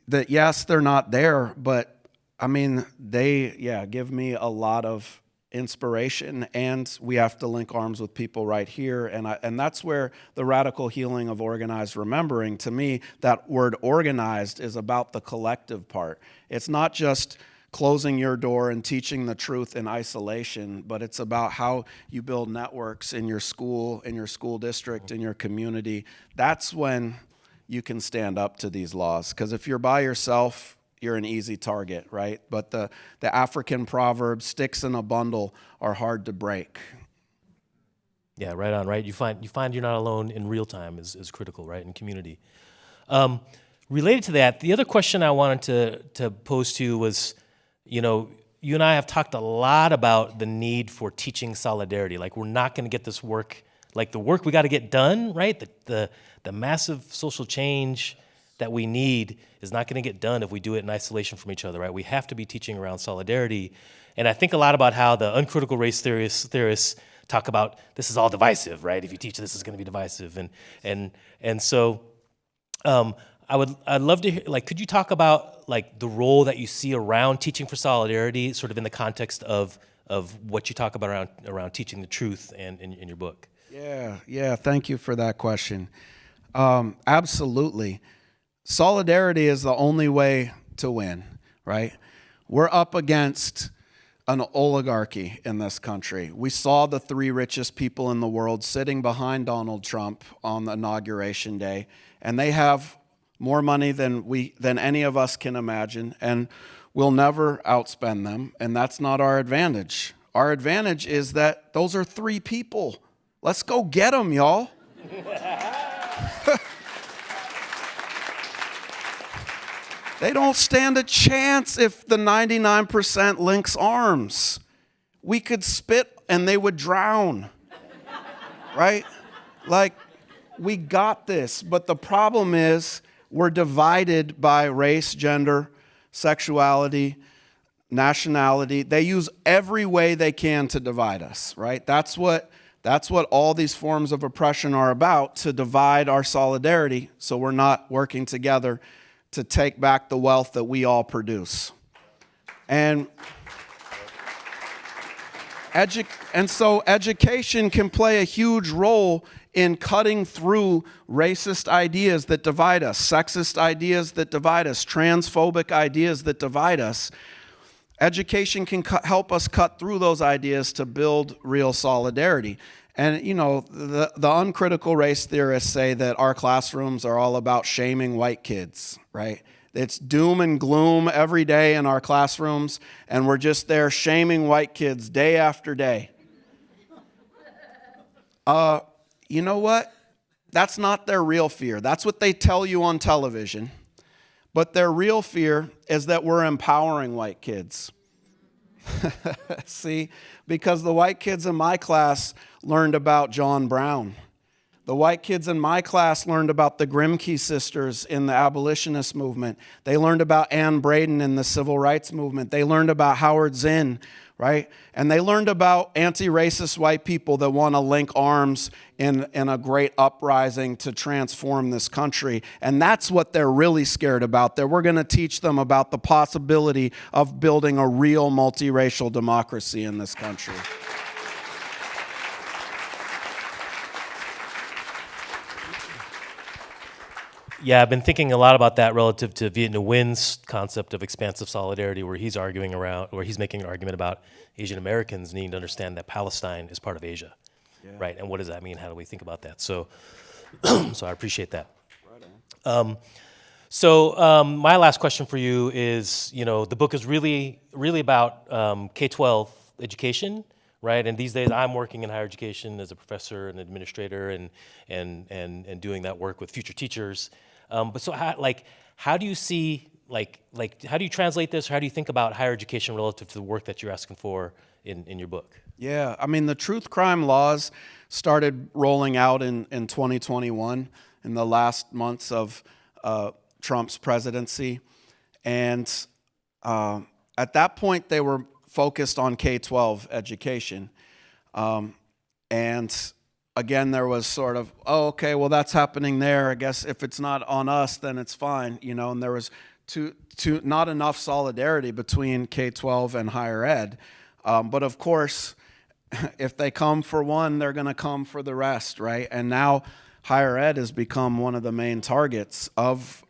that, yes, they're not there, but I mean, they give me a lot of inspiration, and we have to link arms with people right here. And that's where the radical healing of organized remembering, to me, that word organized is about the collective part. It's not just closing your door and teaching the truth in isolation, but it's about how you build networks in your school, in your school district, in your community. That's when you can stand up to these laws. Because if you're by yourself, you're an easy target, right? But the African proverb, sticks in a bundle are hard to break. Yeah, right on, right? You find you're not alone in real time is critical, right, in community. Related to that, the other question I wanted to pose to you was, you and I have talked a lot about the need for teaching solidarity. Like, we're not going to get this work, like the work we got to get done, right? The massive social change that we need is not going to get done if we do it in isolation from each other, right? We have to be teaching around solidarity. And I think a lot about how the uncritical race theorists talk about this is all divisive, right? If you teach this, it's going to be divisive. And so I'd love to hear, like, could you talk about like the role that you see around teaching for solidarity, sort of in the context of what you talk about around teaching the truth and in your book? Yeah. Thank you for that question. Absolutely. Solidarity is the only way to win, right? We're up against an oligarchy in this country. We saw the 3 richest people in the world sitting behind Donald Trump on the inauguration day, and they have more money than any of us can imagine, and we'll never outspend them, and that's not our advantage. Our advantage is that those are 3 people. Let's go get them, y'all. They don't stand a chance if the 99% links arms. We could spit and they would drown, right? Like, we got this, but the problem is we're divided by race, gender, sexuality, nationality. They use every way they can to divide us, right? That's what all these forms of oppression are about, to divide our solidarity so we're not working together to take back the wealth that we all produce. And so education can play a huge role in cutting through racist ideas that divide us, sexist ideas that divide us, transphobic ideas that divide us. Education can help us cut through those ideas to build real solidarity. And, you know, the uncritical race theorists say that our classrooms are all about shaming white kids, right? It's doom and gloom every day in our classrooms, and we're just there shaming white kids day after day. You know what? That's not their real fear. That's what they tell you on television. But their real fear is that we're empowering white kids. See? Because the white kids in my class learned about John Brown. The white kids in my class learned about the Grimke sisters in the abolitionist movement. They learned about Anne Braden in the civil rights movement. They learned about Howard Zinn, right? And they learned about anti-racist white people that want to link arms in a great uprising to transform this country. And that's what they're really scared about. That we're going to teach them about the possibility of building a real multiracial democracy in this country. Yeah, I've been thinking a lot about that relative to Viet Minh Nguyen's concept of expansive solidarity, where he's making an argument about Asian Americans needing to understand that Palestine is part of Asia, right? And what does that mean? How do we think about that? So, so I appreciate that. Right on. My last question for you is, you know, the book is really about K-12 education, right? And these days I'm working in higher education as a professor and administrator and doing that work with future teachers. But so how do you see, how do you translate this, or how do you think about higher education relative to the work that you're asking for in your book? Yeah, I mean, the truth crime laws started rolling out in 2021, in the last months of Trump's presidency. And at that point, they were focused on K-12 education. And again, there was sort of, oh, okay, well, that's happening there. I guess if it's not on us, then it's fine, you know, and there was not enough solidarity between K-12 and higher ed. But of course, if they come for one, they're going to come for the rest, right? And now higher ed has become one of the main targets of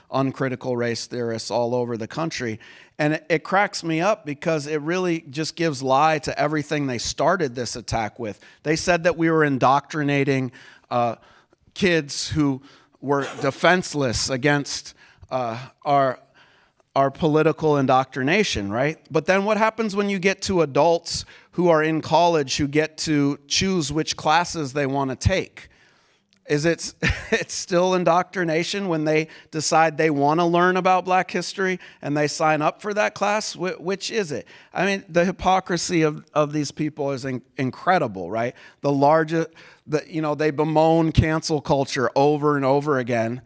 uncritical race theorists all over the country. And it cracks me up because it really just gives lie to everything they started this attack with. They said that we were indoctrinating kids who were defenseless against our political indoctrination, right? But then what happens when you get to adults who are in college who get to choose which classes they want to take? Is it's still indoctrination when they decide they want to learn about Black history and they sign up for that class? Which is it? I mean, the hypocrisy of these people is incredible, right? They bemoan cancel culture over and over again.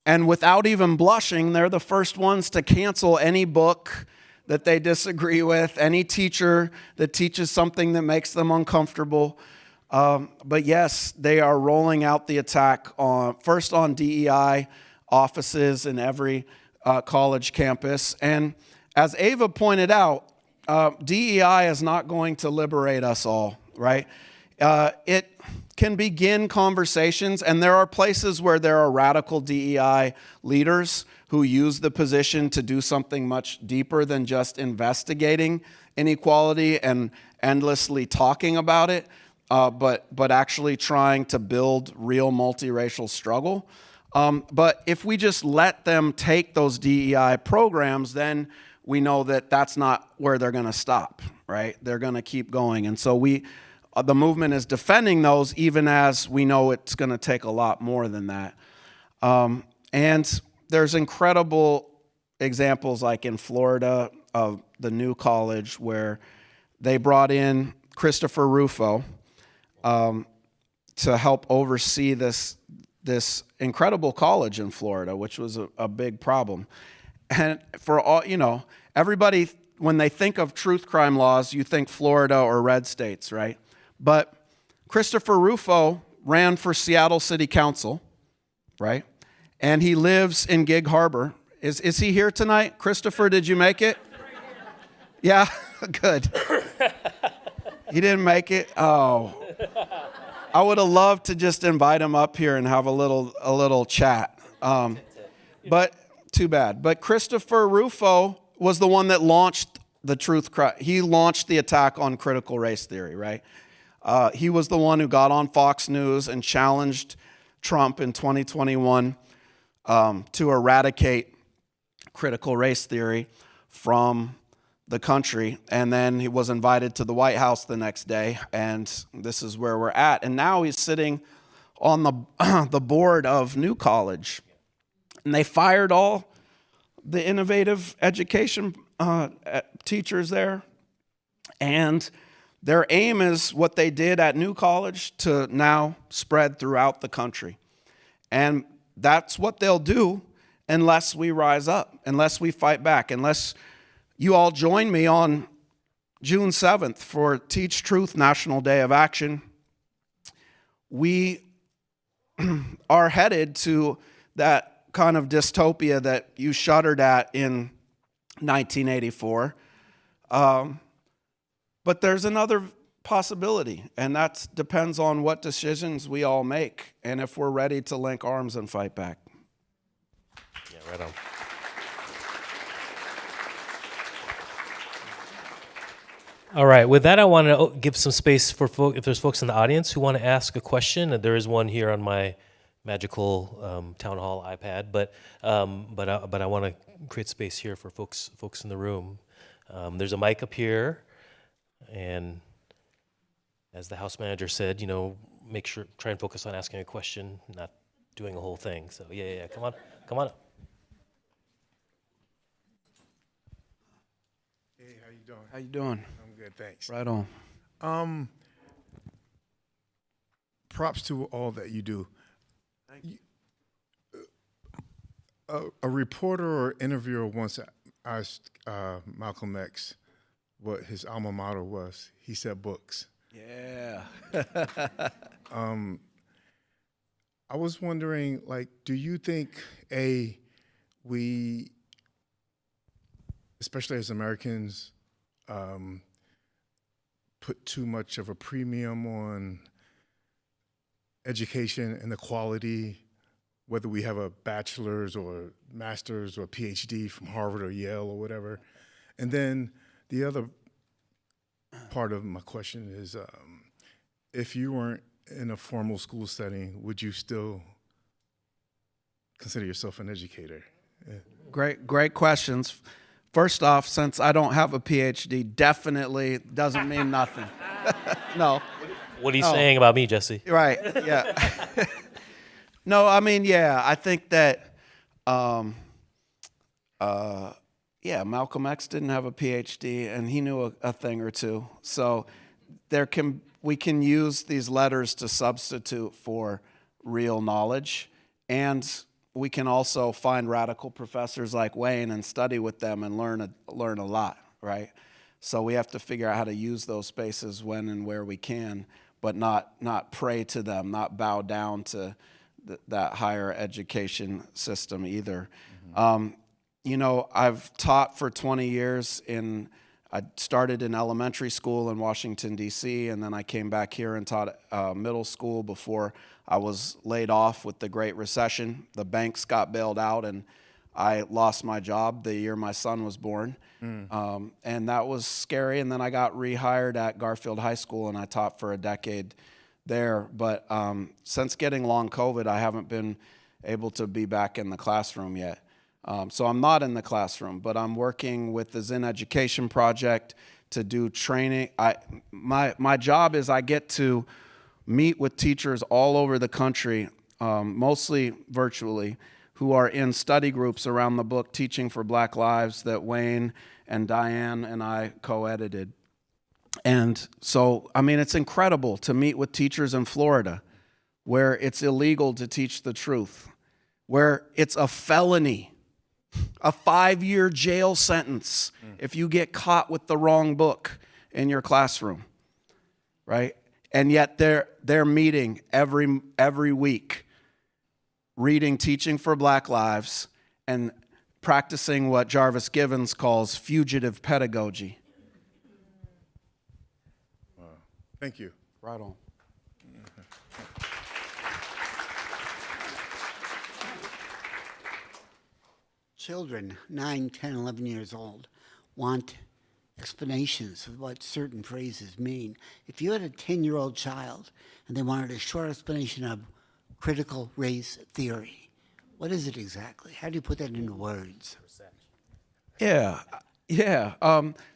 And without even blushing, they're the first ones to cancel any book that they disagree with, any teacher that teaches something that makes them uncomfortable. But yes, they are rolling out the attack first on DEI offices in every college campus. And as Ayva pointed out, DEI is not going to liberate us all, right? It can begin conversations, and there are places where there are radical DEI leaders who use the position to do something much deeper than just investigating inequality and endlessly talking about it, but actually trying to build real multiracial struggle. But if we just let them take those DEI programs, then we know that that's not where they're going to stop, right? They're going to keep going. And so the movement is defending those, even as we know it's going to take a lot more than that. And there's incredible examples, like in Florida, of the new college where they brought in Christopher Rufo to help oversee this incredible college in Florida, which was a big problem. And for all, everybody, when they think of truth crime laws, you think Florida or red states, right? But Christopher Rufo ran for Seattle City Council, right? And he lives in Gig Harbor. Is he here tonight? Christopher, did you make it? Yeah, good. He didn't make it? Oh. I would have loved to just invite him up here and have a little chat. But too bad. But Christopher Rufo was the one that launched the truth crime. He launched the attack on critical race theory, right? He was the one who got on Fox News and challenged Trump in 2021 to eradicate critical race theory from the country. And then he was invited to the White House the next day, and this is where we're at. And now he's sitting on the board of New College. And they fired all the innovative education teachers there. And their aim is what they did at New College to now spread throughout the country. And that's what they'll do unless we rise up, unless we fight back, unless you all join me on June 7th for Teach Truth National Day of Action. We are headed to that kind of dystopia that you shuddered at in 1984. But there's another possibility, and that depends on what decisions we all make and if we're ready to link arms and fight back. Yeah, right on. All right, with that, I want to give some space for if there's folks in the audience who want to ask a question. And there is one here on my magical town hall iPad, but I want to create space here for folks in the room. There's a mic up here, and as the house manager said, try and focus on asking a question, not doing a whole thing. So yeah, come on up. Hey, how you doing? How you doing? I'm good, thanks. Right on. Props to all that you do. A reporter or interviewer once asked Malcolm X what his alma mater was. He said books. Yeah. I was wondering, do you think, we, especially as Americans, put too much of a premium on education and the quality, whether we have a bachelor's or master's or PhD from Harvard or Yale or whatever? And then the other part of my question is, if you weren't in a formal school setting, would you still consider yourself an educator? Yeah. Great questions. First off, since I don't have a PhD, definitely doesn't mean nothing. No. What are you saying about me, Jesse? Right, yeah. No, I mean, yeah, I think that, yeah, Malcolm X didn't have a PhD, and he knew a thing or two. So we can use these letters to substitute for real knowledge, and we can also find radical professors like Wayne and study with them and learn a lot, right? So we have to figure out how to use those spaces when and where we can, but not pray to them, not bow down to that higher education system either. Mm-hmm. You know, I've taught for 20 years I started in elementary school in Washington, D.C., and then I came back here and taught middle school before I was laid off with the Great Recession. The banks got bailed out, and I lost my job the year my son was born. And that was scary, and then I got rehired at Garfield High School, and I taught for a decade there. But since getting long COVID, I haven't been able to be back in the classroom yet. So I'm not in the classroom, but I'm working with the Zen Education Project to do training. My job is I get to meet with teachers all over the country, mostly virtually, who are in study groups around the book Teaching for Black Lives that Wayne and Diane and I co-edited. And so, I mean, it's incredible to meet with teachers in Florida where it's illegal to teach the truth, where it's a felony, a 5-year jail sentence if you get caught with the wrong book in your classroom, right? And yet they're meeting every week, reading Teaching for Black Lives and practicing what Jarvis Givens calls fugitive pedagogy. Wow. Thank you. Right on. Children, 9, 10, 11 years old, want explanations of what certain phrases mean. If you had a 10-year-old child and they wanted a short explanation of critical race theory, what is it exactly? How do you put that into words? Yeah.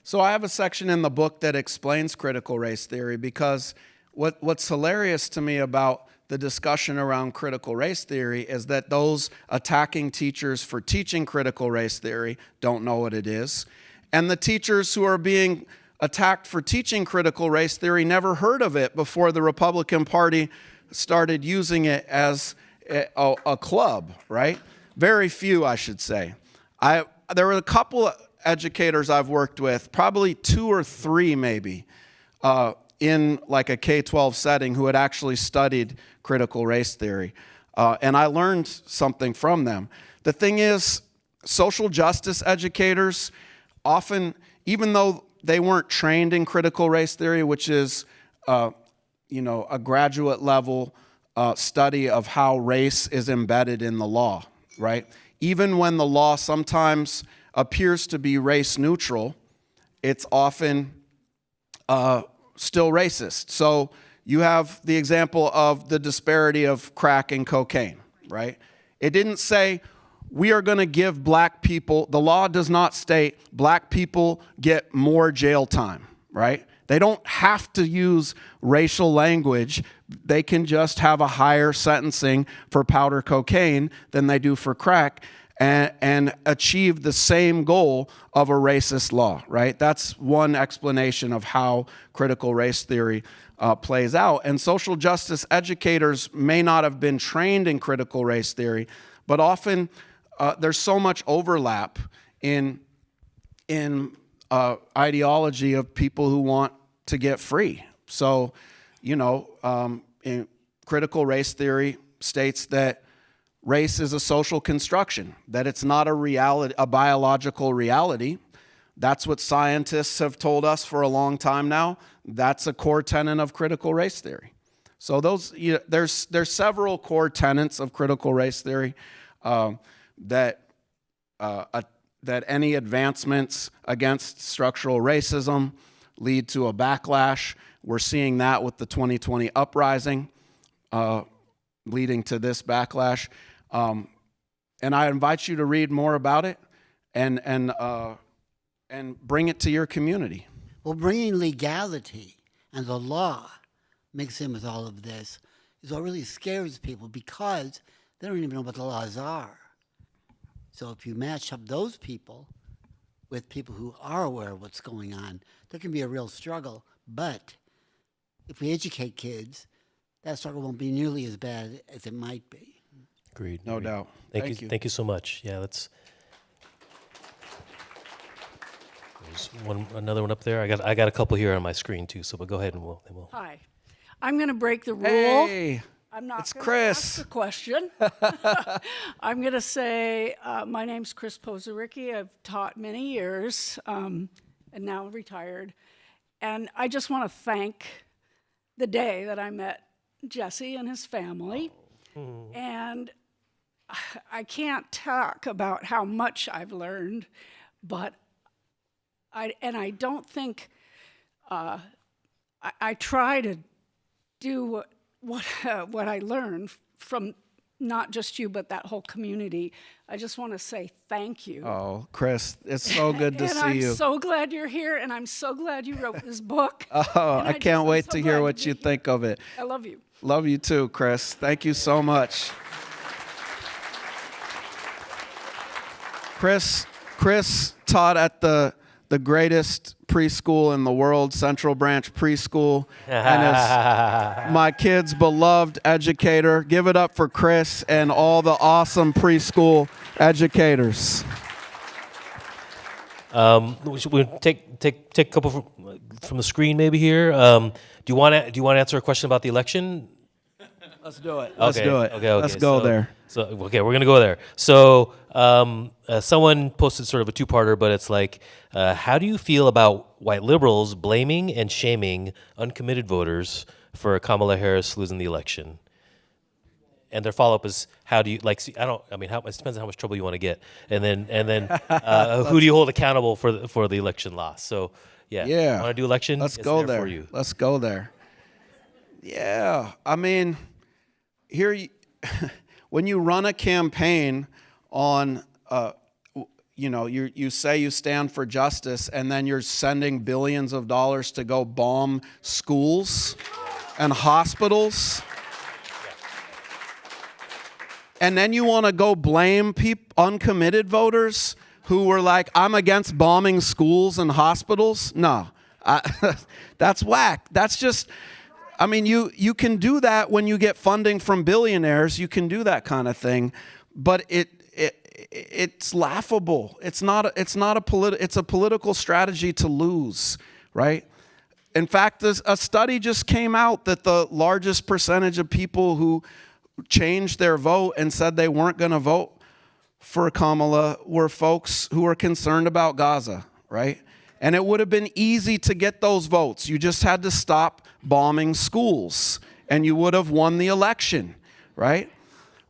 So I have a section in the book that explains critical race theory because what's hilarious to me about the discussion around critical race theory is that those attacking teachers for teaching critical race theory don't know what it is. And the teachers who are being attacked for teaching critical race theory never heard of it before the Republican Party started using it as a club, right? Very few, I should say. There were a couple of educators I've worked with, probably 2 or 3 maybe, in like a K-12 setting who had actually studied critical race theory. And I learned something from them. The thing is, social justice educators often, even though they weren't trained in critical race theory, which is a graduate level study of how race is embedded in the law, right? Even when the law sometimes appears to be race neutral, it's often still racist. So you have the example of the disparity of crack and cocaine, right? It didn't say we are going to give black people, the law does not state black people get more jail time, right? They don't have to use racial language. They can just have a higher sentencing for powder cocaine than they do for crack and achieve the same goal of a racist law, right? That's one explanation of how critical race theory plays out. And social justice educators may not have been trained in critical race theory, but often there's so much overlap in ideology of people who want to get free. So, in critical race theory states that race is a social construction, that it's not a biological reality. That's what scientists have told us for a long time now. That's a core tenet of critical race theory. So there's several core tenets of critical race theory that any advancements against structural racism lead to a backlash. We're seeing that with the 2020 uprising leading to this backlash. And I invite you to read more about it and bring it to your community. Well, bringing legality and the law mixed in with all of this is what really scares people, because they don't even know what the laws are. So if you match up those people with people who are aware of what's going on, there can be a real struggle. But if we educate kids, that struggle won't be nearly as bad as it might be. Agreed. No doubt. Thank you. Thank you so much. Yeah, there's another one up there. I got a couple here on my screen too. So, but go ahead and we'll. Hi. I'm going to break the rule. Hey, I'm not it's gonna Chris. ask the question. I'm going to say my name's Chris Pozaricki. I've taught many years and now retired. And I just want to thank the day that I met Jesse and his family. And I can't talk about how much I've learned, but I don't think I try to do what I learned from not just you, but that whole community. I just want to say thank you. Oh, Chris, it's so good to and see I'm you. so glad you're here, and I'm so glad you wrote this book. Oh, And I can't I'm wait so to hear glad what you be think of it. I love you. Love you too, Chris. Thank you so much. Chris taught at the greatest preschool in the world, Central Branch Preschool, and is my kid's beloved educator. Give it up for Chris and all the awesome preschool educators. We take a couple from the screen maybe here. Do you want to answer a question about the election? Let's do it. Let's do it. Okay. Let's go there. So okay, we're gonna go there. So someone posted sort of a two-parter, but it's like, how do you feel about white liberals blaming and shaming uncommitted voters for Kamala Harris losing the election? And their follow-up is, how do you like? See, it depends on how much trouble you want to get, and then who do you hold accountable for the election loss? So Yeah. want to do election? Let's It's go there there. for you. Let's go there. Yeah, I mean, when you run a campaign on, you say you stand for justice, and then you're sending billions of dollars to go bomb schools and hospitals, and then you want to go blame uncommitted voters who were like, I'm against bombing schools and hospitals. No, that's whack. That's just, I mean, you can do that when you get funding from billionaires. You can do that kind of thing, but it's laughable. It's a political strategy to lose, right? In fact, a study just came out that the largest percentage of people who changed their vote and said they weren't going to vote for Kamala were folks who were concerned about Gaza, right? And it would have been easy to get those votes. You just had to stop bombing schools, and you would have won the election, right?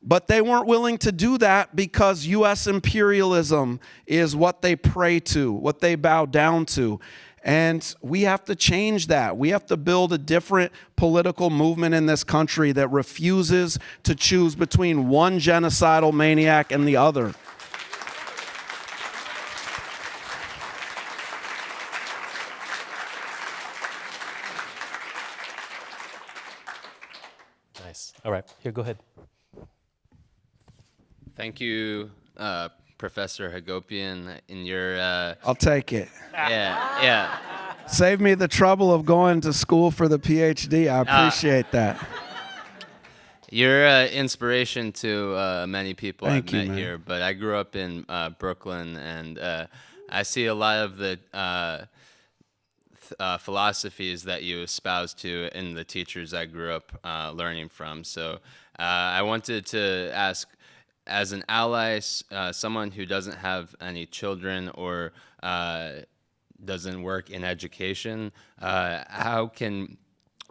But they weren't willing to do that because U.S. imperialism is what they pray to, what they bow down to. And we have to change that. We have to build a different political movement in this country that refuses to choose between one genocidal maniac and the other. Nice. All right, here, go ahead. Thank you, Professor Hagopian. In your I'll take it. yeah. Save me the trouble of going to school for the PhD. I appreciate that. You're inspiration to many people Thank I've you, met man. here. But I grew up in Brooklyn, and I see a lot of the philosophies that you espouse to in the teachers I grew up learning from. So I wanted to ask, as an ally, someone who doesn't have any children or doesn't work in education, how can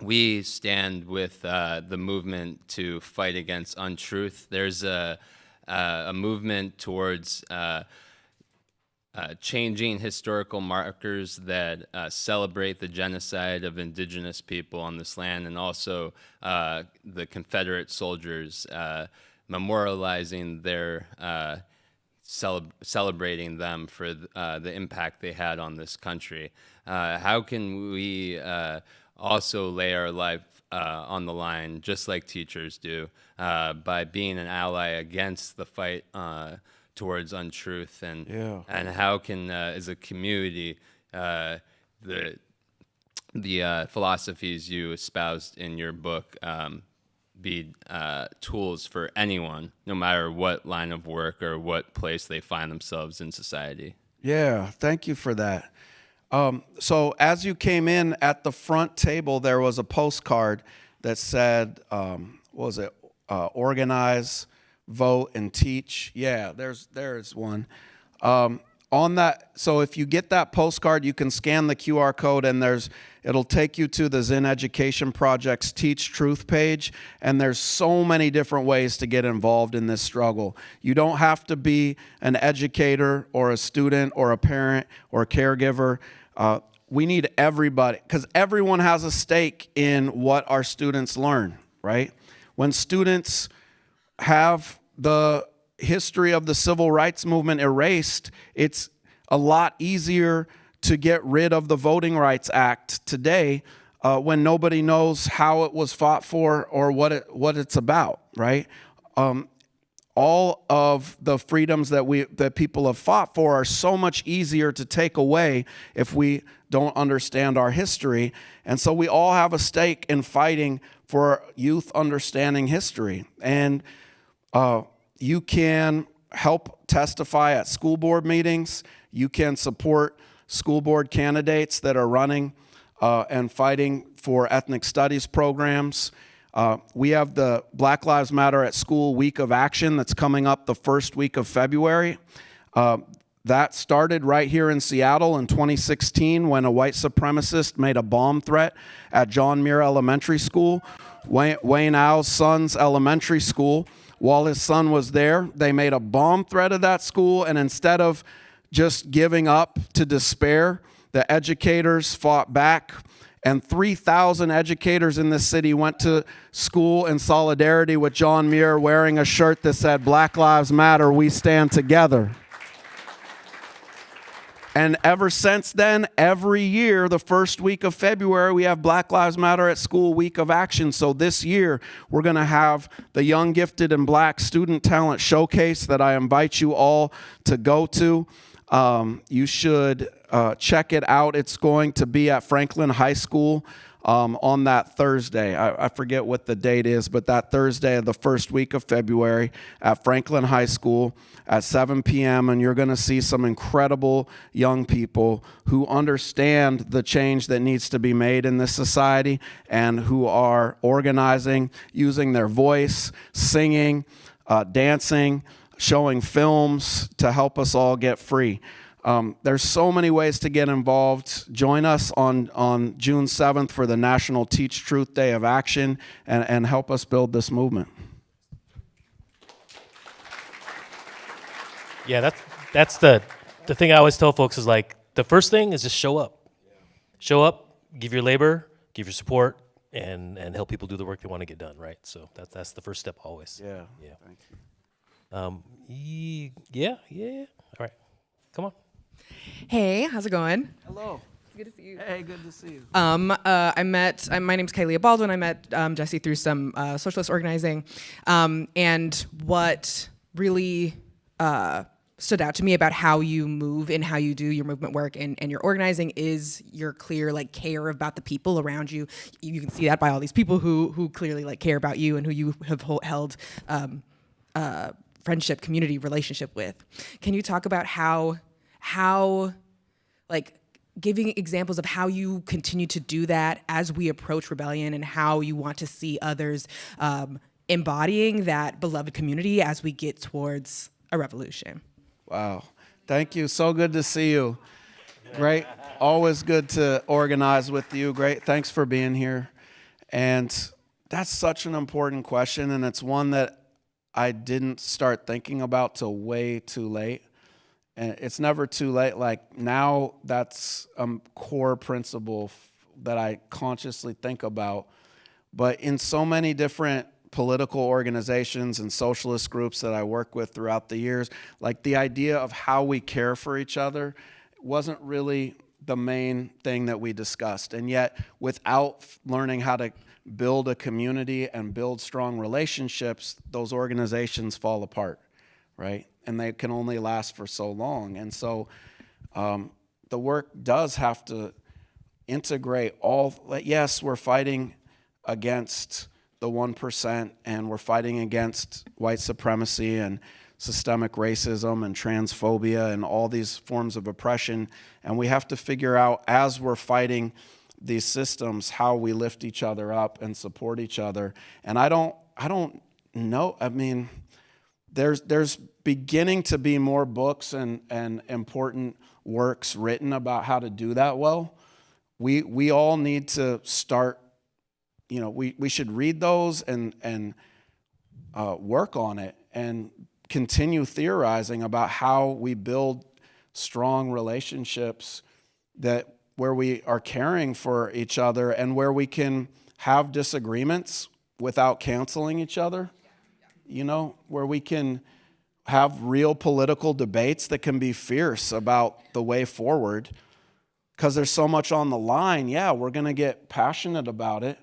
we stand with the movement to fight against untruth? There's a movement towards changing historical markers that celebrate the genocide of indigenous people on this land, and also the Confederate soldiers memorializing their celebrating them for the impact they had on this country. How can we also lay our life on the line, just like teachers do, by being an ally against the fight towards untruth, and how can, as a community, the philosophies you espoused in your book be tools for anyone, no matter what line of work or what place they find themselves in society. Yeah, thank you for that. So as you came in at the front table, there was a postcard that said, what was it? Organize, vote, and teach. Yeah, there's one. On that, so if you get that postcard, you can scan the QR code, and it'll take you to the Zen Education Project's Teach Truth page, and there's so many different ways to get involved in this struggle. You don't have to be an educator or a student or a parent or a caregiver. We need everybody, because everyone has a stake in what our students learn, right? When students have the history of the civil rights movement erased, it's a lot easier to get rid of the Voting Rights Act today when nobody knows how it was fought for or what it's about, right? All of the freedoms that people have fought for are so much easier to take away if we don't understand our history. And so we all have a stake in fighting for youth understanding history. And you can help testify at school board meetings. You can support school board candidates that are running and fighting for ethnic studies programs. We have the Black Lives Matter at School Week of Action that's coming up the first week of February. That started right here in Seattle in 2016 when a white supremacist made a bomb threat at John Muir Elementary School, Wayne Al's son's elementary school. While his son was there, they made a bomb threat at that school, and instead of just giving up to despair, the educators fought back, and 3,000 educators in this city went to school in solidarity with John Muir, wearing a shirt that said, "Black Lives Matter, we stand together." And ever since then, every year, the first week of February, we have Black Lives Matter at School Week of Action. So this year, we're going to have the Young, Gifted, and Black Student Talent Showcase that I invite you all to go to. You should check it out. It's going to be at Franklin High School on that Thursday. I forget what the date is, but that Thursday of the first week of February at Franklin High School at 7 p.m. And you're going to see some incredible young people who understand the change that needs to be made in this society and who are organizing, using their voice, singing, dancing, showing films to help us all get free. There's so many ways to get involved. Join us on June 7th for the National Teach Truth Day of Action and help us build this movement. Yeah, that's the thing I always tell folks is like, the first thing is just show up. Show up, give your labor, give your support, and help people do the work they want to get done, right? So that's the first step always. Yeah. Thank you. Yeah. All right, come on. Hey, how's it going? Hello. Good to see you. Hey, good to see you. My name's Kaylia Baldwin. I met Jesse through some socialist organizing. And what really stood out to me about how you move and how you do your movement work and your organizing is your clear care about the people around you. You can see that by all these people who clearly care about you and who you have held friendship, community, relationship with. Can you talk about how giving examples of how you continue to do that as we approach rebellion and how you want to see others embodying that beloved community as we get towards a revolution? Wow. Thank you. So good to see you. Great. Always good to organize with you. Great. Thanks for being here. And that's such an important question, and it's one that I didn't start thinking about till way too late. And it's never too late. Now that's a core principle that I consciously think about. But in so many different political organizations and socialist groups that I work with throughout the years, the idea of how we care for each other wasn't really the main thing that we discussed. And yet, without learning how to build a community and build strong relationships, those organizations fall apart, right? And they can only last for so long. And so the work does have to integrate all. Yes, we're fighting against the 1%, and we're fighting against white supremacy and systemic racism and transphobia and all these forms of oppression. And we have to figure out, as we're fighting these systems, how we lift each other up and support each other. And I don't know. I mean, there's beginning to be more books and important works written about how to do that well. We all need to start, we should read those and work on it and continue theorizing about how we build strong relationships where we are caring for each other and where we can have disagreements without canceling each other, where we can have real political debates that can be fierce about the way forward, because there's so much on the line. Yeah, we're going to get passionate about it,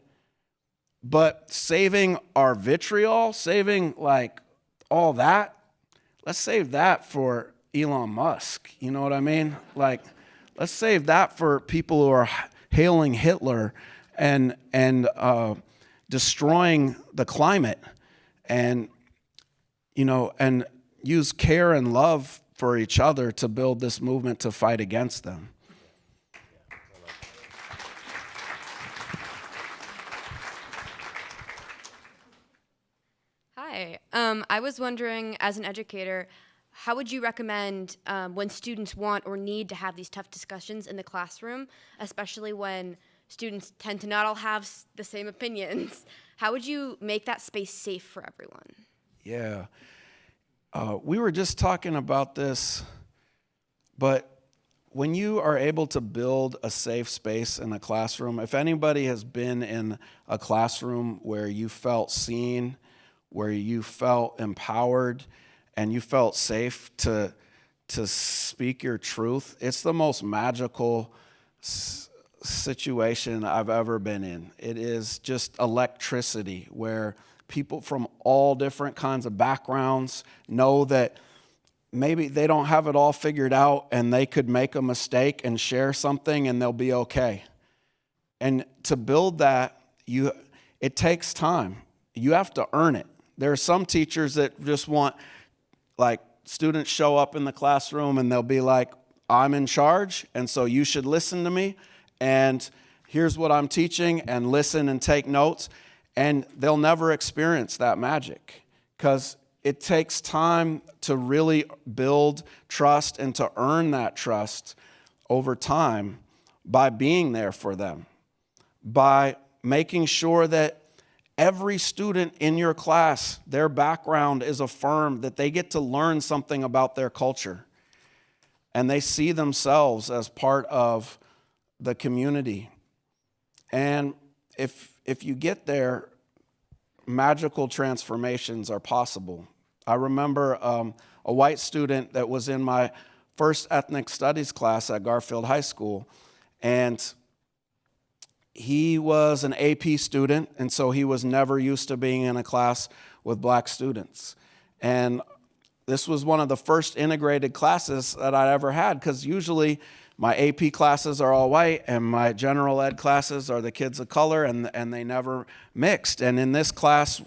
but saving our vitriol, saving all that, let's save that for Elon Musk. You know what I mean? Let's save that for people who are hailing Hitler and destroying the climate, and use care and love for each other to build this movement to fight against them. Hi. I was wondering, as an educator, how would you recommend when students want or need to have these tough discussions in the classroom, especially when students tend to not all have the same opinions? How would you make that space safe for everyone? Yeah. We were just talking about this, but when you are able to build a safe space in a classroom, if anybody has been in a classroom where you felt seen, where you felt empowered, and you felt safe to speak your truth, it's the most magical situation I've ever been in. It is just electricity, where people from all different kinds of backgrounds know that maybe they don't have it all figured out and they could make a mistake and share something and they'll be okay. And to build that, it takes time. You have to earn it. There are some teachers that just want, students show up in the classroom and they'll be like, I'm in charge, and so you should listen to me, and here's what I'm teaching, and listen and take notes. And they'll never experience that magic, because it takes time to really build trust and to earn that trust over time by being there for them, by making sure that every student in your class, their background is affirmed, that they get to learn something about their culture, and they see themselves as part of the community. And if you get there, magical transformations are possible. I remember a white student that was in my first ethnic studies class at Garfield High School, and he was an AP student, and so he was never used to being in a class with black students. And this was one of the first integrated classes that I ever had, because usually my AP classes are all white and my general ed classes are the kids of color, and they never mixed. And in this class,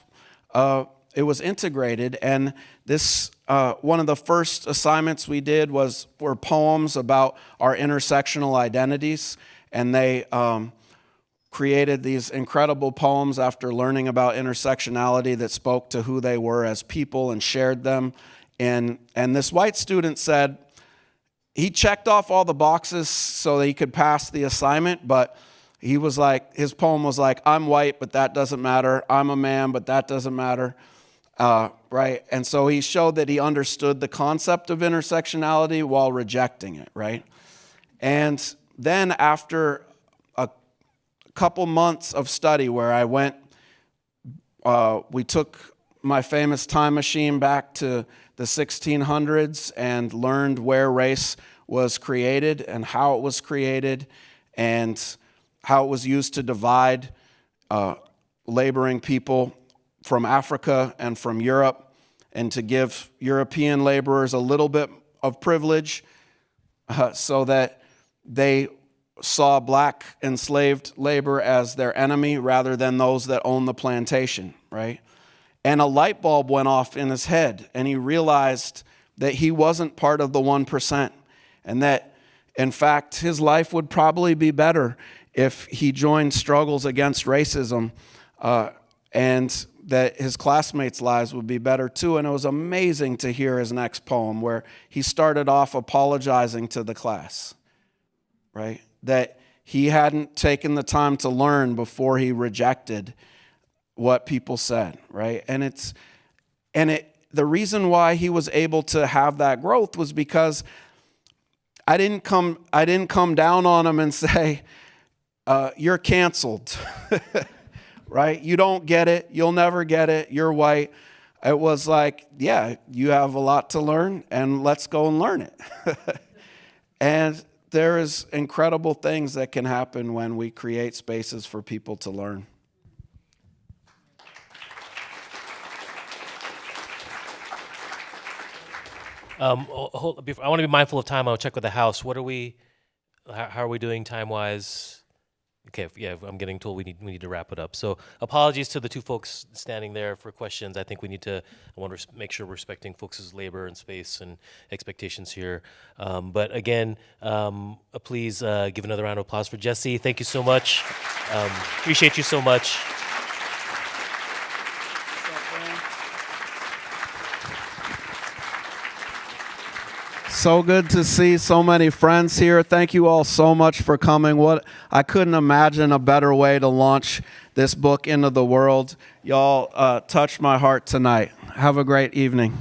it was integrated. And this one of the first assignments we did were poems about our intersectional identities. And they created these incredible poems after learning about intersectionality that spoke to who they were as people and shared them. And this white student said, he checked off all the boxes so that he could pass the assignment, but he was like, his poem was like, I'm white, but that doesn't matter. I'm a man, but that doesn't matter, right? And so he showed that he understood the concept of intersectionality while rejecting it, right? And then after a couple months of study where I went, we took my famous time machine back to the 1600s and learned where race was created and how it was created and how it was used to divide laboring people from Africa and from Europe, and to give European laborers a little bit of privilege so that they saw black enslaved labor as their enemy rather than those that owned the plantation, right? And a light bulb went off in his head, and he realized that he wasn't part of the 1%, and that, in fact, his life would probably be better if he joined struggles against racism, and that his classmates' lives would be better too. And it was amazing to hear his next poem, where he started off apologizing to the class, right? That he hadn't taken the time to learn before he rejected what people said, right? The reason why he was able to have that growth was because I didn't come down on him and say, you're canceled, right? You don't get it. You'll never get it. You're white. It was like, yeah, you have a lot to learn, and let's go and learn it. And there is incredible things that can happen when we create spaces for people to learn. I want to be mindful of time. I'll check with the house. How are we doing time-wise? Okay, yeah, I'm getting told we need to wrap it up. So apologies to the two folks standing there for questions. I think I want to make sure we're respecting folks' labor and space and expectations here. But again, please give another round of applause for Jesse. Thank you so much. Appreciate you so much. So good to see so many friends here. Thank you all so much for coming. I couldn't imagine a better way to launch this book into the world. Y'all touched my heart tonight. Have a great evening.